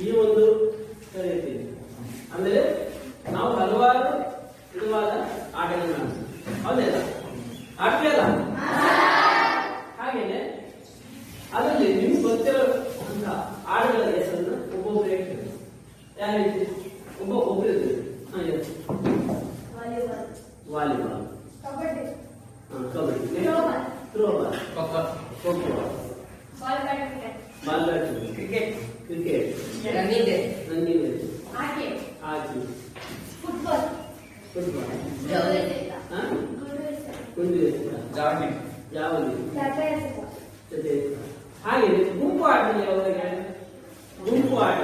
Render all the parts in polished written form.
ಈ ಒಂದು ತರಗತಿ ಅಂದ್ರೆ ನಾವು ಹಲವಾರು ವಿಧವಾದ ಆಟಗಳನ್ನು ಆಡ್ತೀವಿ. ಹೌದಲ್ಲ? ಆಡ್ತೀಯಲ್ಲ? ಹಾಗೇನೆ ಅದರಲ್ಲಿ ನಿಮ್ಗೆ ಗೊತ್ತಿರೋ ಆಟಗಳ ಹೆಸರನ್ನು ಒಬ್ಬೊಬ್ಬರು ಹೇಳ್ತೀವಿ. ಯಾವ ರೀತಿ? ಒಬ್ಬರು ಇರ್ತೀವಿ. Volleyball, kabaddi, throwball, ball badminton, cricket, running race, hockey, football, ಗುಂಡು ಎಸೆತ, ಜಾವಲಿನ್, ಹಾಗೆ ಗುಂಪು ಆಟ ಯಾವಾಗ? ಗುಂಪು ಆಟ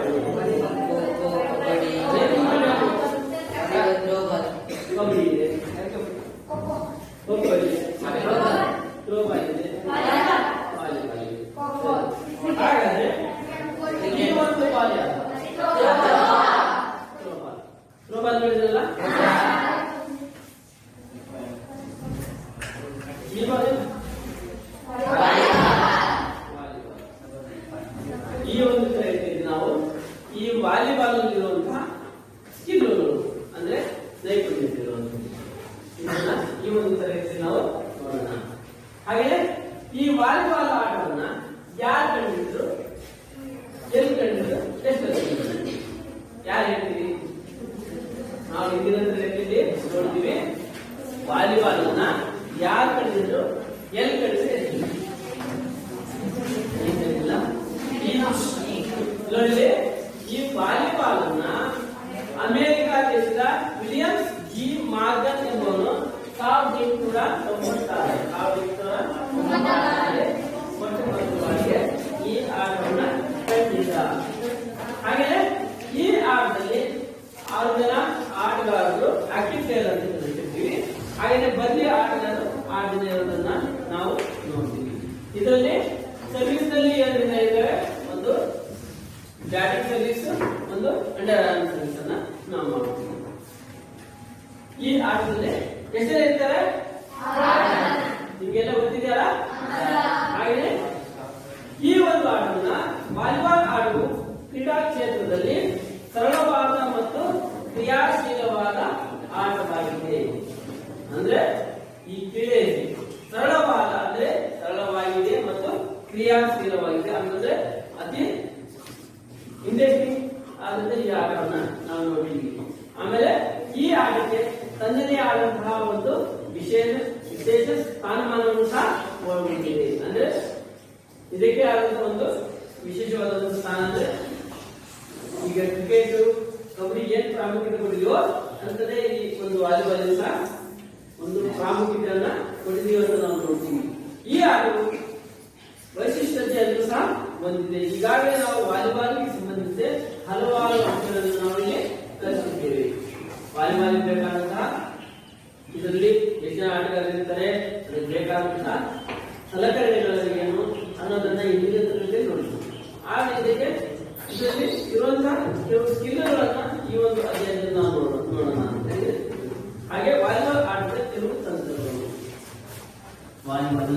ಕಬಡ್ಡಿ ಇದೆ, ಖೋಖೋ ಇದೆ, ಥ್ರೋಬಾಲ್ ಇದೆ, ವಾಲಿಬಾಲ್ ಇದೆ. ಹಾಗಾದ್ರೆ ಈ ಒಂದು ಬಾಲ್ ಯಾವುದು? ಥ್ರೋಬಾಲ್ ಹೇಳಿದ್ರಲ್ಲ, ಈ ಬಾಲ್ ಈ ಒಂದು ತರಗತಿಯಲ್ಲಿ ನಾವು ಈ ವಾಲಿಬಾಲ್ ಅಲ್ಲಿರುವಂತಹ ಸ್ಕಿಲ್ಗಳು ಅಂದ್ರೆ ನೈಪುಣ್ಯತೆಗಳು ಇದನ್ನ ಈ ಒಂದು ತರಗತಿಯಲ್ಲಿ ನಾವು ನೋಡೋಣ. ಹಾಗೆ ಈ ವಾಲಿಬಾಲ್ ಆಟವನ್ನ ಯಾರು ಕಂಡಿದ್ರು, ಎಲ್ಲಿ ಕಂಡಿದ್ರು, ಎಷ್ಟು ಯಾರು ಹೇಳ್ತೀವಿ? ನಾವು ಹಿಂದಿನ ತರಗತಿಯಲ್ಲಿ ನೋಡ್ತೀವಿ ವಾಲಿಬಾಲ್ ಅನ್ನ ಯಾರು ಕಂಡಿದ್ರು, ಎಲ್ಲಿ ಕಂಡಿದ್ರು, ಎಷ್ಟು ನೋಡಿ. ಈ ವಾಲಿಬಾಲ್ ಅನ್ನ ಅಮೆರಿಕ ದೇಶದ ವಿಲಿಯಮ್ಸ್ ಜಿ ಮಾರ್ಗನ್ ಎಂಬುವನು 1896 ಮೊಟ್ಟಮೊದಲಿಗೆ ಈ ಆಟವನ್ನು ಕಂಡಿದ್ದ. ಹಾಗೆ ಈ ಆಟದಲ್ಲಿ 6 ಜನ ಆಟಗಾರರು ಆಕ್ಟಿವ್ ಪ್ಲೇಯರ್ ಅಂತ ಕರಿತೀವಿ. ಹಾಗೆ ಬದಿಯ ಆಟಗಾರರು 6 ಜನ ಇರೋದನ್ನ ನಾವು ನೋಡ್ತೀವಿ. ಇದರಲ್ಲಿ ಸರ್ವಿಸ್ ನಲ್ಲಿ 2 ಜನ ಇದ್ದಾರೆ. ಒಂದು ಬ್ಯಾಟಿಂಗ್ ಸರ್ವಿಸ್, ಒಂದು ಅಂಡರ್ ಆರ್ಮ್ ಸರ್ವಿಸ್ ಅನ್ನ ನಾವು ಮಾಡ್ತೀವಿ. ಈ ಆಟದಲ್ಲಿ ಎಷ್ಟು ಜನ ಇರ್ತಾರೆ? ನಿಮಗೆಲ್ಲ ಗೊತ್ತಿದೆಯಲ್ಲ? ಹಾಗೆ ಈ ಒಂದು ಆಟವನ್ನ ವಾಲಿಬಾಲ್ ಆಟವು ಕ್ರೀಡಾ ಕ್ಷೇತ್ರದಲ್ಲಿ ಸರಳವಾದ ಮತ್ತು ಕ್ರಿಯಾಶೀಲವಾದ ಆಟವಾಗಿದೆ. ಅಂದ್ರೆ ಈ ಕ್ರೀಡೆ ಸರಳವಾದ ಅಂದ್ರೆ ಸರಳವಾಗಿದೆ ಮತ್ತು ಕ್ರಿಯಾಶೀಲವಾಗಿದೆ ಅಂದ್ರೆ ಅತಿ ಇಂಟ್ರೆಸ್ಟಿಂಗ್ ಆದಂತ ಈ ಆಟವನ್ನ ನಾವು ನೋಡಿದ್ವಿ. ಆಮೇಲೆ ಈ ಆಟಕ್ಕೆ ತನ್ನದೇ ಆದಂತಹ ಒಂದು ವಿಶೇಷ ಸ್ಥಾನಮಾನವನ್ನು ಸಹ ಹೊಂದಿದೆ. ಅಂದ್ರೆ ಇದಕ್ಕೆ ಆದಂತಹ ಒಂದು ವಿಶೇಷವಾದ ಸ್ಥಾನ ಅಂದ್ರೆ ಈಗ ಕ್ರಿಕೆಟ್, ಕಬಡ್ಡಿ ಏನ್ ಪ್ರಾಮುಖ್ಯತೆ ಕೊಟ್ಟಿದೆಯೋ ಅಂತದೇ ಈ ಒಂದು ವಾಲಿಬಾಲ್ ಸಹ ಒಂದು ಪ್ರಾಮುಖ್ಯತೆಯನ್ನ ಕೊಟ್ಟಿದೀವಿ ಅಂತ ನಾವು ನೋಡ್ತೀವಿ. ಈ ಆಟವು ವೈಶಿಷ್ಟ್ಯತೆಯನ್ನು ಸಹ ಹೊಂದಿದೆ. ಈಗಾಗಲೇ ನಾವು ವಾಲಿಬಾಲ್ಗೆ ಸಂಬಂಧಿಸಿದ ಹಲವಾರು ಅಂಶಗಳನ್ನು ನಾವು ಇಲ್ಲಿ ಕಲಿಸಿದ್ದೇವೆ. ವಾಲಿಬಾಲ್ ಬೇಕಾದಂತಹ ಇದರಲ್ಲಿ ಎಷ್ಟು ಜನ ಆಟಗಾರರಿರ್ತಾರೆ, ಅದಕ್ಕೆ ಬೇಕಾದಂತಹ ಸಲಕರಣೆಗಳು ಏನು ಅನ್ನೋದನ್ನ ಹಿಂದಿನ ತರಗತಿಯಲ್ಲಿ ನೋಡ್ತೀವಿ. ಆ ಇದಕ್ಕೆ ಇದರಲ್ಲಿ ಇರುವಂತಹ ಕೆಲವು ಸ್ಕಿಲ್ಗಳನ್ನ ಈ ಒಂದು ಅಧ್ಯಾಯದಲ್ಲಿ ನಾವು ನೋಡೋಣ ಅಂತ ಹೇಳಿ. ಹಾಗೆ ವಾಲಿಬಾಲ್ ಆಟದ ಕೆಲವು ತಂತ್ರಗಳು ವಾಲಿಬಾಲ್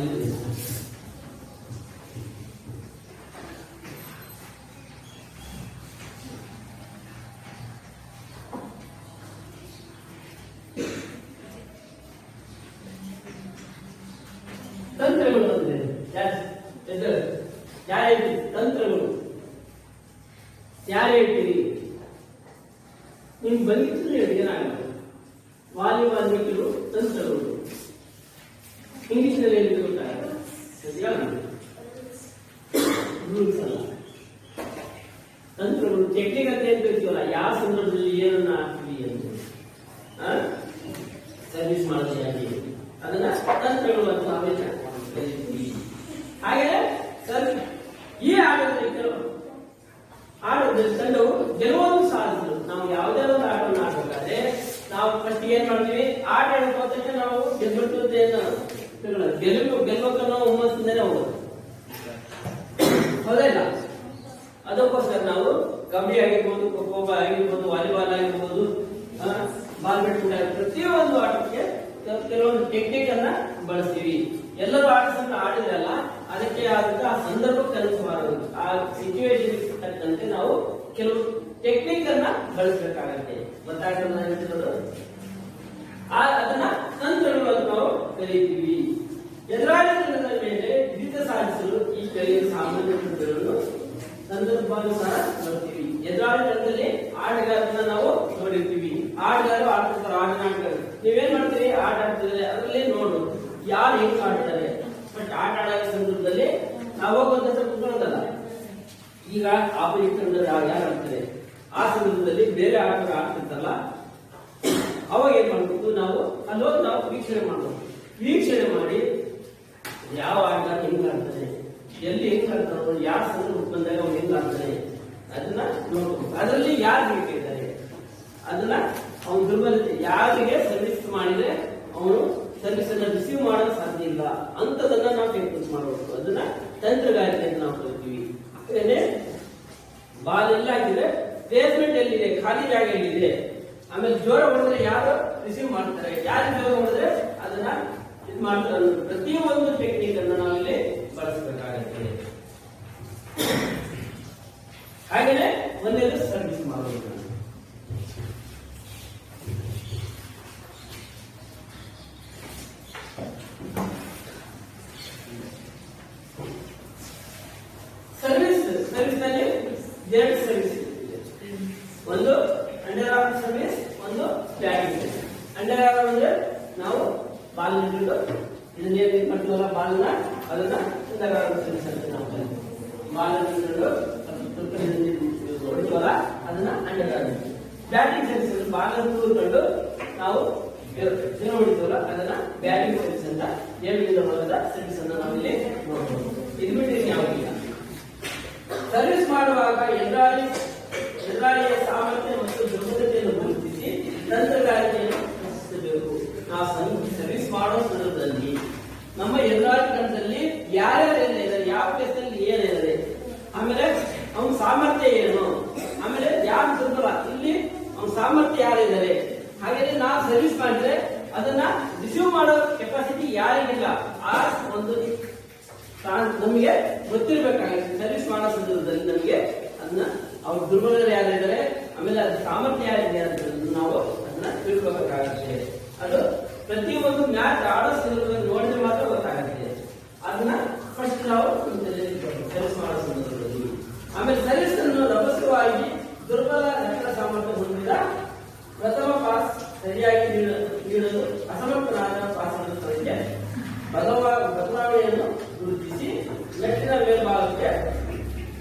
ತಂತ್ರಗಳು ಅಂದ್ರೆ ತಂತ್ರಗಳು ಯಾರು ಹೇಳ್ತೀರಿ? ನಿಮ್ಗೆ ಬಂದಿತ್ತು ಹೇಳಿ ಏನಾಗಲ್ಲ. ವಾಲಿಬಾಲ್ ಕೆಲವು ತಂತ್ರಗಳು ಇಂಗ್ಲಿಷ್ ನಲ್ಲಿ ಹೇಳಿದ್ರು ರೂಲ್ಸ್ ಅಲ್ಲ, ತಂತ್ರಗಳು ಟೆಕ್ನಿಕ್ ಅಂತ ಏನ್ ಹೇಳ್ತೀವಲ್ಲ, ಯಾವ ಸಂದರ್ಭದಲ್ಲಿ ಏನನ್ನ ಹಾಕ್ತೀವಿ ಅಂತ ಸರ್ವಿಸ್ ಮಾಡೋದಾಗಿ ಅದನ್ನ ತಂತ್ರಗಳು ಅಂತ ನಾವೇನ ಕರೀತೀವಿ. ಹಾಗೆ ಸರ್ ಈ ಆಟದಲ್ಲಿ ಆಟದಲ್ಲಿ ತಂಡವು ಗೆಲುವನ್ನು ಸಾಧಿಸಲು ನಾವು ಯಾವುದೇ ಒಂದು ಆಟವನ್ನು ಆಡಬೇಕಾದ್ರೆ ನಾವು ಫಸ್ಟ್ ಏನ್ ಮಾಡ್ತೀವಿ? ಆಟ ಆಡೋಕೆ ನಾವು ಗೆಲ್ಲಬೇಕನ್ನೋ ಹುಮ್ಮಸ್ಸಿಂದನೇ ಹೋಗೋದು, ಹೌದಲ್ಲ? ಅದಕ್ಕೋಸ್ಕರ ನಾವು ಕಬಡ್ಡಿ ಆಗಿರ್ಬೋದು, ಖೋಖೋ ಆಗಿರ್ಬೋದು, ವಾಲಿಬಾಲ್ ಆಗಿರ್ಬೋದು, ಬಾಲ್ ಬ್ಯಾಡ್ಮಿಂಟನ್ ಪ್ರತಿಯೊಂದು ಆಟಕ್ಕೆ ಕೆಲವೊಂದು ಟೆಕ್ನಿಕ್ ಅನ್ನ ಬಳಸ್ತೀವಿ. ಎಲ್ಲರೂ ಆಟವನ್ನು ಆಡಿದ್ರಲ್ಲ, ಅದಕ್ಕೆ ಆದಂತಹ ಸಂದರ್ಭಕ್ಕೆ ಅನುಸಾರವಾಗಿ ಆ ಸಿಚುವೇಶನ್ ತಕ್ಕಂತೆ ನಾವು ಕೆಲವು ಟೆಕ್ನಿಕ್ ಅನ್ನ ಬಳಸಬೇಕಾಗತ್ತೆ. ಗೊತ್ತಾಗ್ತದೆ ಅದನ್ನ ತಂತ್ರಗಳು ನಾವು ಕಲಿತೀವಿ. ಎದುರಾಳಿ ತಂಡದ ಮೇಲೆ ಹಿಡಿತ ಸಾಧಿಸಲು ಈ ಕೆಳಗಿನ ಸಾಮಾನ್ಯ ತಂತ್ರಗಳನ್ನು ಸಂದರ್ಭಾನುಸಾರ ನೋಡ್ತೀವಿ. ಎದುರಾಳಿ ತಂಡದಲ್ಲಿ ಆಟಗಾರರನ್ನ ನಾವು ನೋಡಿರ್ತೀವಿ. ಆಟಗಾರರು ಆಡ್ತಿರ್ತಾರೆ, ಆಟಗಾರರು ನೀವೇನ್ ಮಾಡ್ತೀರಿ, ಆಟ ಆಡ್ತಿದ್ರೆ ಅದರಲ್ಲಿ ನೋಡು ಯಾರು ಹೆಂಗ್ ಆಡ್ತಾರೆ. ಬಟ್ ಆಟ ಆಡೋ ಸಂದರ್ಭದಲ್ಲಿ ನಾವು ಹೋಗುವಂತ ಕುತ್ಕೊಳ್ಳೋದಲ್ಲ. ಈಗ ಆಪೋಸಿಟ್ ತಂಡದ ಯಾರು ಆಡ್ತಾರೆ ಆ ಸಂದರ್ಭದಲ್ಲಿ ಬೇರೆ ಆಟಗಾರ ಆಡ್ತಿರ್ತಾರಲ್ಲ, ಅವಾಗ ಏನ್ ಮಾಡ್ಬೇಕು, ನಾವು ಅಲ್ಲೋಗಿ ನಾವು ವೀಕ್ಷಣೆ ಮಾಡ್ಬೇಕು. ವೀಕ್ಷಣೆ ಮಾಡಿ ಯಾವ ಆಟಗಾರ ಹೆಂಗ್ ಆಡ್ತಾನೆ, ಎಲ್ಲಿ ಹೆಂಗ್ ಆಡ್ತಾರೋ, ಯಾವ ಸಂದರ್ಭ ಬಂದಾಗ ಅವ್ನು ಹೆಂಗ್ ಆಡ್ತಾನೆ ಅದನ್ನ ನೋಡ್ಬೇಕು. ಅದರಲ್ಲಿ ಯಾರು ಬೇಕಿದ್ದಾರೆ ಅದನ್ನ ಅವನ ದುರ್ಬಲತೆ, ಯಾರಿಗೆ ಸರ್ವಿಸ್ ಮಾಡಿದ್ರೆ ಅವನು ಸರ್ವಿಸ್ ಅನ್ನ ರಿಸೀವ್ ಮಾಡಲು ಸಾಧ್ಯ ಇಲ್ಲ ಅಂತದನ್ನ ನಾವು ಟೆಕ್ನಿಕ್ ಮಾಡಬೇಕು. ಅದನ್ನ ತಂತ್ರಗಾರಿಕೆ ಅಂತ ನಾವು ಕರಿತೀವಿ. ಬಾಲ್ ಎಲ್ಲ ಹಾಕಿದ್ರೆ ಪ್ಲೇಸ್ಮೆಂಟ್ ಎಲ್ಲಿದೆ, ಖಾಲಿ ಜಾಗ ಎಲ್ಲಿದೆ, ಆಮೇಲೆ ಜೋರ ಹೊಡೆದ್ರೆ ಯಾರು ರಿಸೀವ್ ಮಾಡ್ತಾರೆ, ಯಾರು ಜೋರ ಹೊಡೆದ್ರೆ ಅದನ್ನ ಇದು ಮಾಡ್ತಾರೆ. ಪ್ರತಿಯೊಂದು ಟೆಕ್ನಿಕ್ ಅನ್ನು ನಾವಿಲ್ಲಿ ಬಳಸಬೇಕಾಗುತ್ತೆ. ಹಾಗೆಯೇ ಒಂದೇದು ಸರ್ವಿಸ್ ಮಾಡಬೇಕು. ಸರ್ವಿಸ್ ನಲ್ಲಿ ಎರಡು ಸರ್ವಿಸ್ ಇದೆ. ಒಂದು ಅಂಡರ್ ಆರ್ಮ್ ಸರ್ವಿಸ್, ಒಂದು ಬ್ಯಾಟಿಂಗ್ ಸರ್ವಿಸ್. ಅಂಡರ್ ಆರ್ಮ್ ಅಂದ್ರೆ ನಾವು ಬಾಲ್ ನಿಂತು ಇದನ್ನೇನು ಮಾಡ್ತೀವಲ್ಲ ಬಾಲ್ನ, ಅದನ್ನ ಅಂಡರ್ ಆರ್ಮ್ ಸರ್ವಿಸ್ ಅಂತ ನಾವು ಬಾಲ್ ನಿಂತು ಹೊಡಿತೀವಲ್ಲ ಅದನ್ನ under arm. Batting service ball ಕೂತ್ಕೊಂಡು ನಾವು ಏನು ಹೊಡಿತೀವಲ್ಲ ಅದನ್ನ ಬ್ಯಾಟಿಂಗ್ ಸರ್ವಿಸ್ ಅಂತ ಏಳು ಭಾಗದ ಸರ್ವಿಸ್ ಅನ್ನ ನಾವಿಲ್ಲಿ ನೋಡಬಹುದು. ಇದು ಬಿಟ್ಟು ಯಾವುದಿಲ್ಲ. ಸರ್ವಿಸ್ ಮಾಡುವಾಗ ಎದುರಾಳಿಯ ಸಾಮರ್ಥ್ಯ ಮತ್ತು ದುರ್ಬಲತೆಯನ್ನು ಗುರುತಿಸಿ ತಂತ್ರಗಾರಿಕೆಯನ್ನು ರಚಿಸಬೇಕು. ನಾವು ಸರ್ವಿಸ್ ಮಾಡೋ ಸಂದರ್ಭದಲ್ಲಿ ನಮ್ಮ ಎದುರಾಳಿ ತಂಡದಲ್ಲಿ ಯಾರ್ಯಾರಿದ್ದಾರೆ, ಯಾವ ಪ್ಲೇಸ್ನಲ್ಲಿ ಏನಿದೆ, ಆಮೇಲೆ ಅವನ ಸಾಮರ್ಥ್ಯ ಏನು, ಆಮೇಲೆ ಯಾರು ದುರ್ಬಲ, ಇಲ್ಲಿ ಅವನ ಸಾಮರ್ಥ್ಯ ಯಾರಿದ್ದಾರೆ. ಹಾಗೆ ನಾವು ಸರ್ವಿಸ್ ಮಾಡಿದ್ರೆ ಅದನ್ನ ರಿಸೀವ್ ಮಾಡೋ ಕೆಪಾಸಿಟಿ ಯಾರಿಗಿಲ್ಲ. ಆ ಒಂದು ನಮಗೆ ಗೊತ್ತಿರಬೇಕಾಗುತ್ತೆ. ಸರ್ವಿಸ್ ಮಾಡೋ ಸಂದರ್ಭದಲ್ಲಿ ನಮಗೆ ಅದನ್ನ ಅವ್ರ ದುರ್ಬಲರು ಯಾರಿದ್ದಾರೆ, ಆಮೇಲೆ ಅದ್ರ ಸಾಮರ್ಥ್ಯ ಯಾರಿದೆ ಅಂತ ನಾವು ಅದನ್ನ ತಿಳ್ಕೋಬೇಕಾಗುತ್ತೆ. ಅದು ಪ್ರತಿಯೊಂದು ಮ್ಯಾಚ್ ಆಡೋ ಸಂದರ್ಭದಲ್ಲಿ ನೋಡಿದ್ರೆ ಮಾತ್ರ ಗೊತ್ತಾಗುತ್ತೆ. ಅದನ್ನ ಫಸ್ಟ್ ನಾವು ಸರ್ವಿಸ್ ಮಾಡೋ ಸಂದರ್ಭದಲ್ಲಿ. ಆಮೇಲೆ ಸರ್ವಿಸ್ ಅನ್ನು ರಭಸವಾಗಿ ದುರ್ಬಲ ರಕ್ಷಣಾ ಸಾಮರ್ಥ್ಯ ಹೊಂದಿದ ಪ್ರಥಮ ಪಾಸ್ ಸರಿಯಾಗಿ ನೀಡಲು ಅಸಮರ್ಥನಾದ ಪಾಸ್ ಅನ್ನೋದಕ್ಕೆ ಬದಲಾವಣೆಯನ್ನು ಗುರುತಿಸಿ ನೆಟ್ಟಿನ ಮೇಲ್ಭಾಗಕ್ಕೆ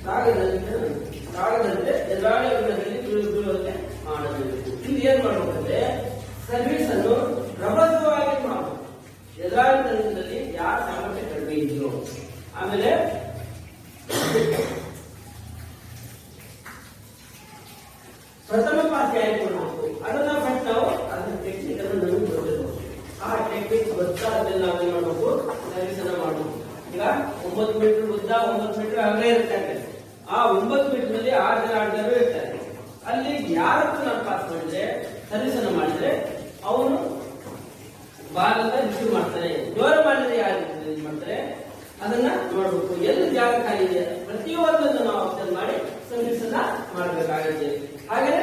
ಸಾಗದಂತೆ ಎದುರಾಳಿ ಅಂಗದಲ್ಲಿ ಬೀಳುವಂತೆ ಮಾಡಬೇಕು. ಇಲ್ಲಿ ಏನ್ ಮಾಡಬೇಕಂದ್ರೆ ಸರ್ವಿಸ್ ಅನ್ನು ರಭಸವಾಗಿ ಮಾಡಬೇಕು. ಎದುರಾಳಿ ತಂಡದಲ್ಲಿ ಯಾರ ಸಾಮರ್ಥ್ಯ ಕಡಿಮೆ ಇದೆಯೋ, ಆಮೇಲೆ ಪ್ರಥಮ ಪಾಸ್ ಯಾಕೆ ಮಾಡಬೇಕು ಅದನ್ನ ಫಸ್ಟ್ ನಾವು ಅದನ್ನ ಟೆಕ್ನಿಕ್ ಅನ್ನು ನಮಗೆ ಗೊತ್ತಿರಬೇಕು. ಆ ಟೆಕ್ನಿಕ್ ಗೊತ್ತಾದ್ಮೇಲೆ ನಾವೇನ್ ಮಾಡಬೇಕು, ಸರ್ವಿಸ್ ಅನ್ನ ಮಾಡಬೇಕು. ಈಗ 9 ಮೀಟರ್ ಉದ್ದ 9 ಮೀಟರ್ ಅಗಲ ಇರ್ತಾರೆ. ಆ 9 ಮೀಟರ್ ನಲ್ಲಿ 6 ಜನ ಆಟಗಾರರು ಇರ್ತಾರೆ. ಅಲ್ಲಿ ಯಾರನ್ನು ನಾವು ಪಾಸ್ ಮಾಡಿದ್ರೆ, ಸರ್ವಿಸ್ ಅನ್ನ ಮಾಡಿದ್ರೆ ಅವನು ಬಾಲ್ ಅನ್ನ ರಿಸೀವ್ ಮಾಡ್ತಾನೆ. ಜೋರ ಮಾಡಿದ್ರೆ ಯಾರು ಮಾಡ್ತಾರೆ ಅದನ್ನ ನೋಡ್ಬೇಕು. ಎಲ್ಲಿ ಜಾಗ ಖಾಲಿ ಇದೆ ಪ್ರತಿಯೊಂದನ್ನು ನಾವು ಅಬ್ಸರ್ವ್ ಮಾಡಿ ಸರ್ವಿಸ್ ಅನ್ನ ಮಾಡಬೇಕಾಗುತ್ತೆ. ಹಾಗೆ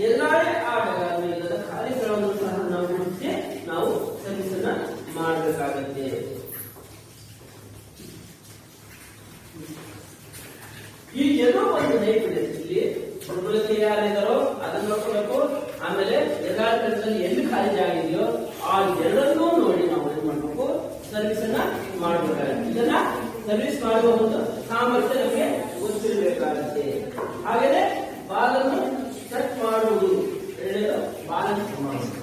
ಎದುರಾಳಿ ಆಟಗಾರರು ಇಲ್ಲದ ಖಾಲಿ ಸ್ಥಳವನ್ನು ಸಹ ನಾವು ಗುರುತಿಸಿ ನಾವು ಸರ್ವಿಸ್ ಅನ್ನ ಮಾಡಬೇಕಾಗುತ್ತೆ. ಈ ಏನೋ ಒಂದು ನೈಪುಣ್ಯ, ಇಲ್ಲಿ ದುರ್ಬಲತೆ ಯಾರಿದ್ದಾರೋ ಅದನ್ನ ನೋಡ್ಕೋಬೇಕು. ಆಮೇಲೆ ಎದುರಾಳಿ ತಂಡದಲ್ಲಿ ಎಲ್ಲಿ ಖಾಲಿ ಜಾಗ ಇದೆಯೋ ಆ ಎರಡನ್ನೂ ನೋಡಿ ನಾವು ಏನ್ ಮಾಡ್ಬೇಕು, ಸರ್ವಿಸ್ ಅನ್ನ ಮಾಡಬೇಕಾಗುತ್ತೆ. ಇದನ್ನ ಸರ್ವಿಸ್ ಮಾಡುವ ಒಂದು ಸಾಮರ್ಥ್ಯ ನಮಗೆ ಗೊತ್ತಿರಬೇಕಾಗುತ್ತೆ. ಹಾಗೆಯೇ ಬಾಲನ್ನು ಸೆಟ್ ಮಾಡುವುದು, ಎರಡನೇದು ಬಾಲನ್ಸ್ ಮಾಡುವುದು.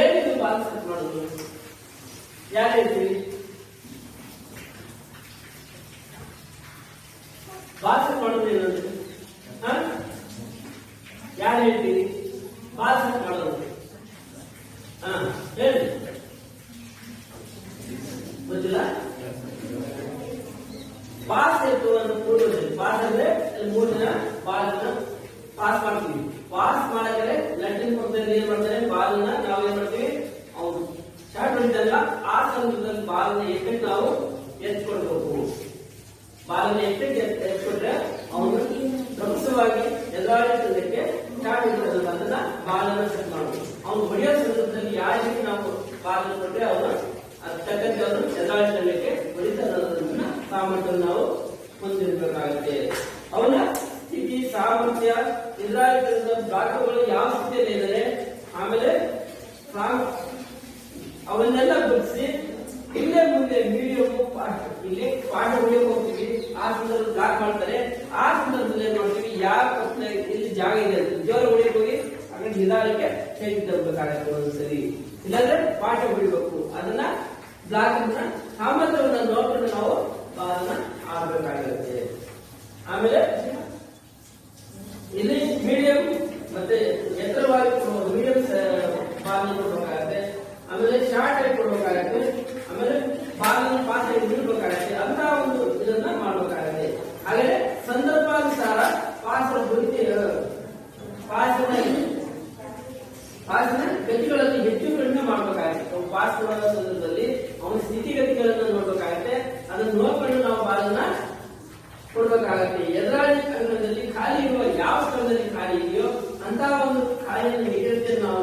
ಏನಿದು ಬಾಲ್ ಸೆಟ್ ಮಾಡುವುದು? ಯಾರು ಹೇಳ್ತೀವಿ? ಬಾಲ್ ಸೆಟ್ ಮಾಡೋದು ಏನಂದ್ರೆ ಯಾರು ಹೇಳ್ತೀರಿ? ಬಾಲ್ ಸೆಟ್ ಮಾಡೋದು ಹೇಳಿ, ಗೊತ್ತಿಲ್ಲ? ಪಾಸ್ ಇತ್ತು ಅಂದ್ರೆ ಪೂರ್ವದಲ್ಲಿ ಪಾಸ್ ಅಂದ್ರೆ 3 ಜನ ಬಾಲ್ ಪಾಸ್ ಮಾಡ್ತೀವಿ. ಪಾಸ್ ಮಾಡಿದ್ರೆ ಲಂಡನ್ ಪಕ್ಕದಲ್ಲಿ ಏನ್ ಮಾಡ್ತಾರೆ ಬಾಲ್ ನಾವು ಏನ್ ಮಾಡ್ತೀವಿ ಅವ್ರು ಶಾರ್ಟ್ ಹೊಡಿತಲ್ಲ ಆ ಸಂದರ್ಭದಲ್ಲಿ ಬಾಲ್ ಎಷ್ಟಕ್ಕೆ ನಾವು ಎತ್ಕೊಳ್ಬೇಕು. ಬಾಲ್ ಎಷ್ಟಕ್ಕೆ ಎತ್ಕೊಟ್ರೆ ಅವನು ರಭಸವಾಗಿ ಎದುರಾಳಿಸೋದಕ್ಕೆ ಶಾರ್ಟ್ ಹೊಡಿತಲ್ಲ ಅದನ್ನ ಬಾಲ್ ಸೆಟ್ ಮಾಡಬೇಕು. ಅವ್ನು ಹೊಡೆಯೋ ಸಂದರ್ಭದಲ್ಲಿ ಯಾವ ರೀತಿ ನಾವು ಬಾಲ್ ಕೊಟ್ಟರೆ ಅವನು ತಕ್ಕಂತೆ ಅವನು ಎದುರಾಳಿಸಲಿಕ್ಕೆ ಹೊಡಿತನ್ನ ಸಾಮರ್ಥ್ಯವನ್ನು ನಾವು ಹೊಂದಿರಬೇಕಾಗುತ್ತೆ. ಅವನ ಸ್ಥಿತಿ ಸಾಮರ್ಥ್ಯ ಎದುರಾಳಿಗಳಿಂದ ಬ್ಲಾಕ್ಗಳು ಯಾವ ಸ್ಥಿತಿಯಲ್ಲಿ ಇದ್ದಾರೆ ಆಮೇಲೆ ಅವನ್ನೆಲ್ಲ ಗುರುತಿಸಿ ಇಲ್ಲೇ ಮುಂದೆ ಮೀಡಿಯಂ ಇಲ್ಲಿ ಪಾಠ ಹೊಡಿಯೋಕೆ ಹೋಗ್ತೀವಿ. ಆ ಸಂದರ್ಭದಲ್ಲಿ ಬ್ಲಾಕ್ ಮಾಡ್ತಾರೆ. ಆ ಸಂದರ್ಭದಲ್ಲಿ ಏನ್ ಮಾಡ್ತೀವಿ ಯಾವ ಇಲ್ಲಿ ಜಾಗ ಇದೆ ಜೋರ ಹೊಡಿಯೋಕೆ ಹೋಗಿ ಹಾಗೆ ನಿಧಾನಕ್ಕೆ ಕೈ ತರಬೇಕಾಗತ್ತೆ ಒಂದ್ಸರಿ. ಇಲ್ಲಾಂದ್ರೆ ಪಾಠ ಹೊಡಿಬೇಕು. ಅದನ್ನ ಬ್ಲಾಕ್ ಸಾಮರ್ಥ್ಯವನ್ನು ನೋಡ್ಕೊಂಡು ನಾವು ಅದನ್ನ ಆಡ್ಬೇಕಾಗಿರುತ್ತೆ. ಆಮೇಲೆ ಇಲ್ಲಿ ಮೀಡಿಯಂ ಮತ್ತೆ ಎತ್ತರವಾಗಿ ಮೀಡಿಯಂ ಬಾಲ್ ಕೊಡ್ಬೇಕಾಗತ್ತೆ. ಆಮೇಲೆ ಶಾರ್ಟ್ ಆಗಿ ಕೊಡ್ಬೇಕಾಗತ್ತೆ. ಆಮೇಲೆ ಬಾಲ್ ಪಾಸ್ ಆಗಿ ಬಿಡಬೇಕಾಗತ್ತೆ. ಅಂತ ಒಂದು ಇದನ್ನ ಮಾಡ್ಬೇಕಾಗತ್ತೆ. ಹಾಗೆ ಸಂದರ್ಭಾನುಸಾರ ಪಾಸಿನ ಗತಿಗಳಲ್ಲಿ ಹೆಚ್ಚು ಕಡಿಮೆ ಮಾಡ್ಬೇಕಾಗತ್ತೆ. ಪಾಸ್ ಮಾಡುವ ಸಂದರ್ಭದಲ್ಲಿ ಅವನ ಸ್ಥಿತಿಗತಿಗಳನ್ನ ನೋಡ್ಬೇಕಾಗತ್ತೆ. ಅದನ್ನ ನೋಡ್ಕೊಂಡು ನಾವು ಬಾಲನ್ನ ಕೊಡ್ಬೇಕಾಗತ್ತೆ. ಎದುರಾಳಿ ಅಂಗದಲ್ಲಿ ಖಾಲಿ ಇರುವ ಯಾವ ಸ್ಥಳದಲ್ಲಿ ಖಾಲಿ ಇದೆಯೋ ಅಂತ ಒಂದು ಖಾಲಿಯನ್ನು ಹಿಡಿಯುತ್ತೆ ನಾವು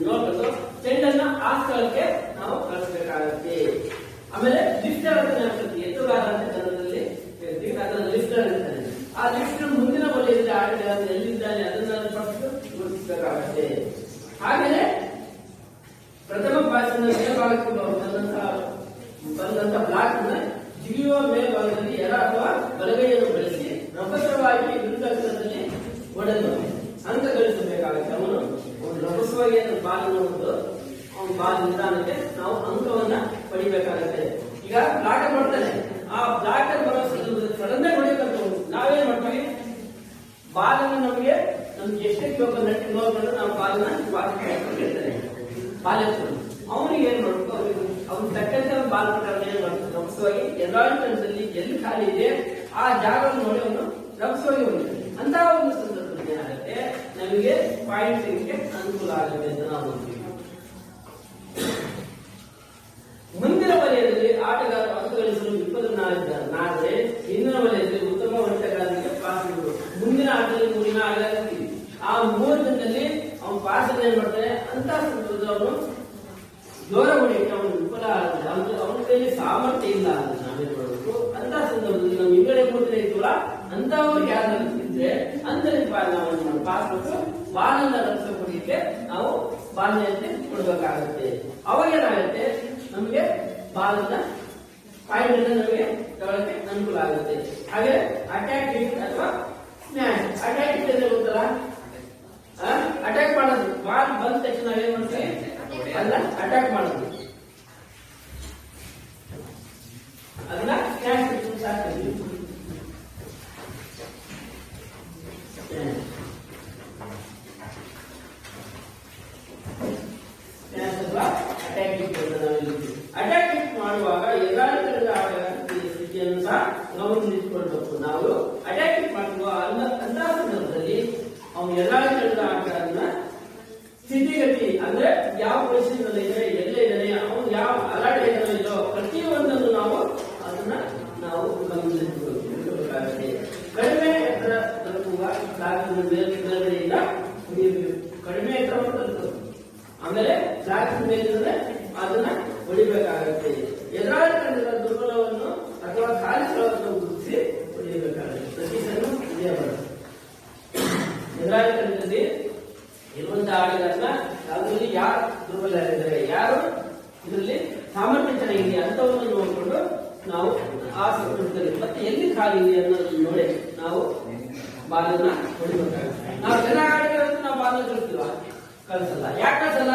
ನೋಡ್ಕೊಂಡು ಚೆಂಡನ್ನ ಆ ಸ್ಥಳಕ್ಕೆ ನಾವು ಕಳಿಸಬೇಕಾಗತ್ತೆ. ಆಮೇಲೆ ಲಿಫ್ಟರ್ ಅಂತ ಆಗ್ತದೆ. ಎತ್ತುಗಾರ ಅಂತ ಕನ್ನಡದಲ್ಲಿ ಅದನ್ನ ಲಿಫ್ಟರ್ ಅಂತಾನೆ. ಆ ಲಿಫ್ಟರ್ ಮುಂದಿನ ವಲಯದಲ್ಲಿ ಆಟಗಾರ ಎಲ್ಲಿದ್ದಾನೆ ಅದನ್ನ ಫಸ್ಟ್ ಗುರುತಿಸಬೇಕಾಗತ್ತೆ. ಹಾಗೆಯೇ ಪ್ರಥಮ ಪಾಸಿನ ಮೇಲ್ಭಾಗಕ್ಕೆ ಬಂದಂತ ಬ್ಲಾಕ್ ನ ಜಿಗಿಯುವ ಮೇಲ್ಭಾಗದಲ್ಲಿ ಎಡ ಅಥವಾ ಬಲಗೈಯನ್ನು ಬಳಸಿ ರಭಸವಾಗಿ ವಿರುದ್ಧದಲ್ಲಿ ಹೊಡೆದು ಅಂಕ ಗಳಿಸಬೇಕಾಗುತ್ತೆ. ಅವನು ರಭಸವಾಗಿ ಬಾಲನ್ನು ಹೊಡೆದು ಅವನ ಬಾಲ್ ನಿಧಾನಕ್ಕೆ ನಾವು ಅಂಕವನ್ನ ಪಡಿಬೇಕಾಗುತ್ತೆ. ಈಗ ಬ್ಲಾಕರ್ ಮಾಡ್ತಾನೆ. ಆ ಬ್ಲಾಕರ್ ಬರೋ ಸಡನ್ ಹೊಡಿಬೇಕಂತ ನಾವೇನ್ ಮಾಡ್ತೀವಿ ಬಾಲನ್ನು ನಮ್ಗೆ ಎಷ್ಟಕ್ಕೆ ಬೇಕು ನಟ್ಟಿ ನೋಡ್ಕೊಂಡು ನಾವು ಬಾಲಿರ್ತಾನೆ ಬಾಲ್ ಎತ್ಕೊಂಡು ಅವನಿಗೆ ಏನ್ ಮಾಡ್ಬೇಕು ಅವ್ನು ತಕ್ಕಂತೆ ಬಾಲ್ ಕೊಟ್ಟ ಏನ್ ಮಾಡ್ತಾರೆ ರಭಸವಾಗಿ ಎದುರಾಳಿ ಎಲ್ಲಿ ಖಾಲಿ ಇದೆ ಆ ಜಾಗವನ್ನು ನೋಡಿ ಅವನು ರಭಸವಾಗಿ ಹೊಂದಿದೆ. ಅಂತ ಒಂದು ಸಂದರ್ಭದಲ್ಲಿ ಏನಾಗುತ್ತೆ ನಮಗೆ ಪಾಯಿಂಟ್ ಸಿಗಕ್ಕೆ ಅನುಕೂಲ ಆಗುತ್ತೆ ಅಂತ ನಾವು ನೋಡ್ತೀವಿ. ಮುಂದಿನ ವಲಯದಲ್ಲಿ ಆಟಗಾರ ಅಂಕ ಗಳಿಸಲು ವಿಫಲನಾದರೆ ಹಿಂದಿನ ವಲಯದಲ್ಲಿ ಉತ್ತಮ ಆಟಗಾರನಿಗೆ ಪಾಸ್ ನೀಡುವುದು. ಮುಂದಿನ ಆಟದಲ್ಲಿ 3 ಆಟಗಾರ ಇರ್ತೀವಿ. ಆ 3 ದಿನದಲ್ಲಿ ಅವನು ಪಾಸ್ ಏನ್ ಮಾಡ್ತಾನೆ ಅಂತ ಸಂದರ್ಭದಲ್ಲಿ ಅವನು ಜೋರ ಹೊಡೆಯಕ್ಕೆ ಅವನು ವಿಫಲ ಅವನ ಕೈಯಲ್ಲಿ ಸಾಮರ್ಥ್ಯ ಇಲ್ಲ ಅಂತ ನಾವೇನ್ ಮಾಡಬೇಕು. ಅಂತ ಸಂದರ್ಭದಲ್ಲಿ ನಾವು ಹಿಂಗಡೆ ಕೂಡಲೇ ಇದ್ದೀವಲ್ಲ ಅಂತವ್ರಿಗೆ ಯಾರು ಇದ್ರೆ ಅಂತ ನಾವು ಪಾಸ್ ಕೊಟ್ಟು ಬಾಲನ್ನ ರಕ್ಷ ಕೊಡಲಿಕ್ಕೆ ನಾವು ಬಾಲ್ಯತೆ ಕೊಡ್ಬೇಕಾಗುತ್ತೆ. ಅವಾಗ ಏನಾಗುತ್ತೆ ನಮ್ಗೆ ಬಾಲನ್ನ ಪಾಯಿಂಟ್ ನಮಗೆ ತಗೊಳಕ್ಕೆ ಅನುಕೂಲ ಆಗುತ್ತೆ. ಹಾಗೆ ಅಟ್ಯಾಕ್ ಹಿಟ್ ಅಥವಾ ಸ್ಮ್ಯಾಶ್. ಅಟ್ಯಾಕ್ ಹಿಟ್ ಅಂದ್ರೆ ಗೊತ್ತಲ್ಲ ಅಟ್ಯಾಕ್ ಮಾಡೋದು. ಬಾಲ್ ಬಂದ ತಕ್ಷಣ ನಾವೇನ್ ಮಾಡ್ತೀವಿ ಅದನ್ನ ಅಟ್ಯಾಕ್ ಮಾಡೋದು. ಅದನ್ನ ಸ್ಮ್ಯಾಶ್ ಆಗ್ತದೆ. ಅಟ್ಯಾಕ್ ಹಿಟ್ ಮಾಡುವಾಗ ಎದುರಾಳಿಗಳಿಂದ ಸ್ಥಿತಿಯನ್ನು ಸಹ ಗಮನಿಸಿಕೊಳ್ಬೇಕು. ನಾವು ಅಟ್ಯಾಕ್ ಹಿಟ್ ಮಾಡುವ ಅಂತ ಸಂದರ್ಭದಲ್ಲಿ ಅವನು ಎದುರಾಳಿಗಳಿಂದ ಆಟಗಾರನ ಸ್ಥಿತಿಗತಿ ಅಂದ್ರೆ ಯಾವ ಪೊಸಿಷನ್ ಅಲ್ಲಿ ಇದ್ರೆ ಎಲ್ಲೇ ಇದ್ದಾನೆ ಅವನು ಯಾವ ಅಲರ್ಟ್ ಇದೋ ಪ್ರತಿಯೊಂದನ್ನು ನಾವು ಅದನ್ನ ನಾವು ಗಮನಿಸಬೇಕಾಗುತ್ತೆ. ಕಡಿಮೆ ಎತ್ತರ ತಲುಪುವ ಮೇಲ್ಗಡೆಯಿಂದ ಕಡಿಮೆ ಎತ್ತರ ತಲುಪಬೇಕು. ಆಮೇಲೆ ಬ್ಲಾಕ್ ಮೇಲಿದ್ರೆ ಅದನ್ನ ಹೊಡಿಬೇಕಾಗುತ್ತೆ. ಎದುರಾಳಿ ತಂಡದ ದುರ್ಬಲವನ್ನು ಅಥವಾ ಖಾಲಿ ಸ್ಥಳವನ್ನು ಗುರುತಿಸಿ ಹೊಡಿಬೇಕಾಗುತ್ತೆ. ಪ್ರತಿ ಸಲ ಇದೇ ಬರುತ್ತೆ. ಎದುರಾಳಿ ತಂಡದಲ್ಲಿ ಇರುವಂತಹ ಆಟಗಾರನ ಅದರಲ್ಲಿ ಯಾರು ದುರ್ಬಲ ಇದ್ದಾರೆ ಯಾರು ಇದರಲ್ಲಿ ಸಾಮರ್ಥ್ಯ ಚೆನ್ನಾಗಿದೆ ಅಂತವನ್ನು ನೋಡಿಕೊಂಡು ನಾವು ಆ ಸಂದರ್ಭದಲ್ಲಿ ಮತ್ತೆ ಎಲ್ಲಿ ಖಾಲಿ ಇದೆ ಅನ್ನೋದನ್ನು ನೋಡಿ ನಾವು ಬಾಲನ್ನ ಹೊಡಿಬೇಕಾಗುತ್ತೆ. ನಾವು ಚೆನ್ನಾಗಿ ಆಡಿದ್ರೆ ನಾವು ಬಾಲನ್ನ ಕಳಿಸ್ತೀವ ಕಳಿಸಲ್ಲ. ಯಾಕೆ ಕಳಿಸಲ್ಲ?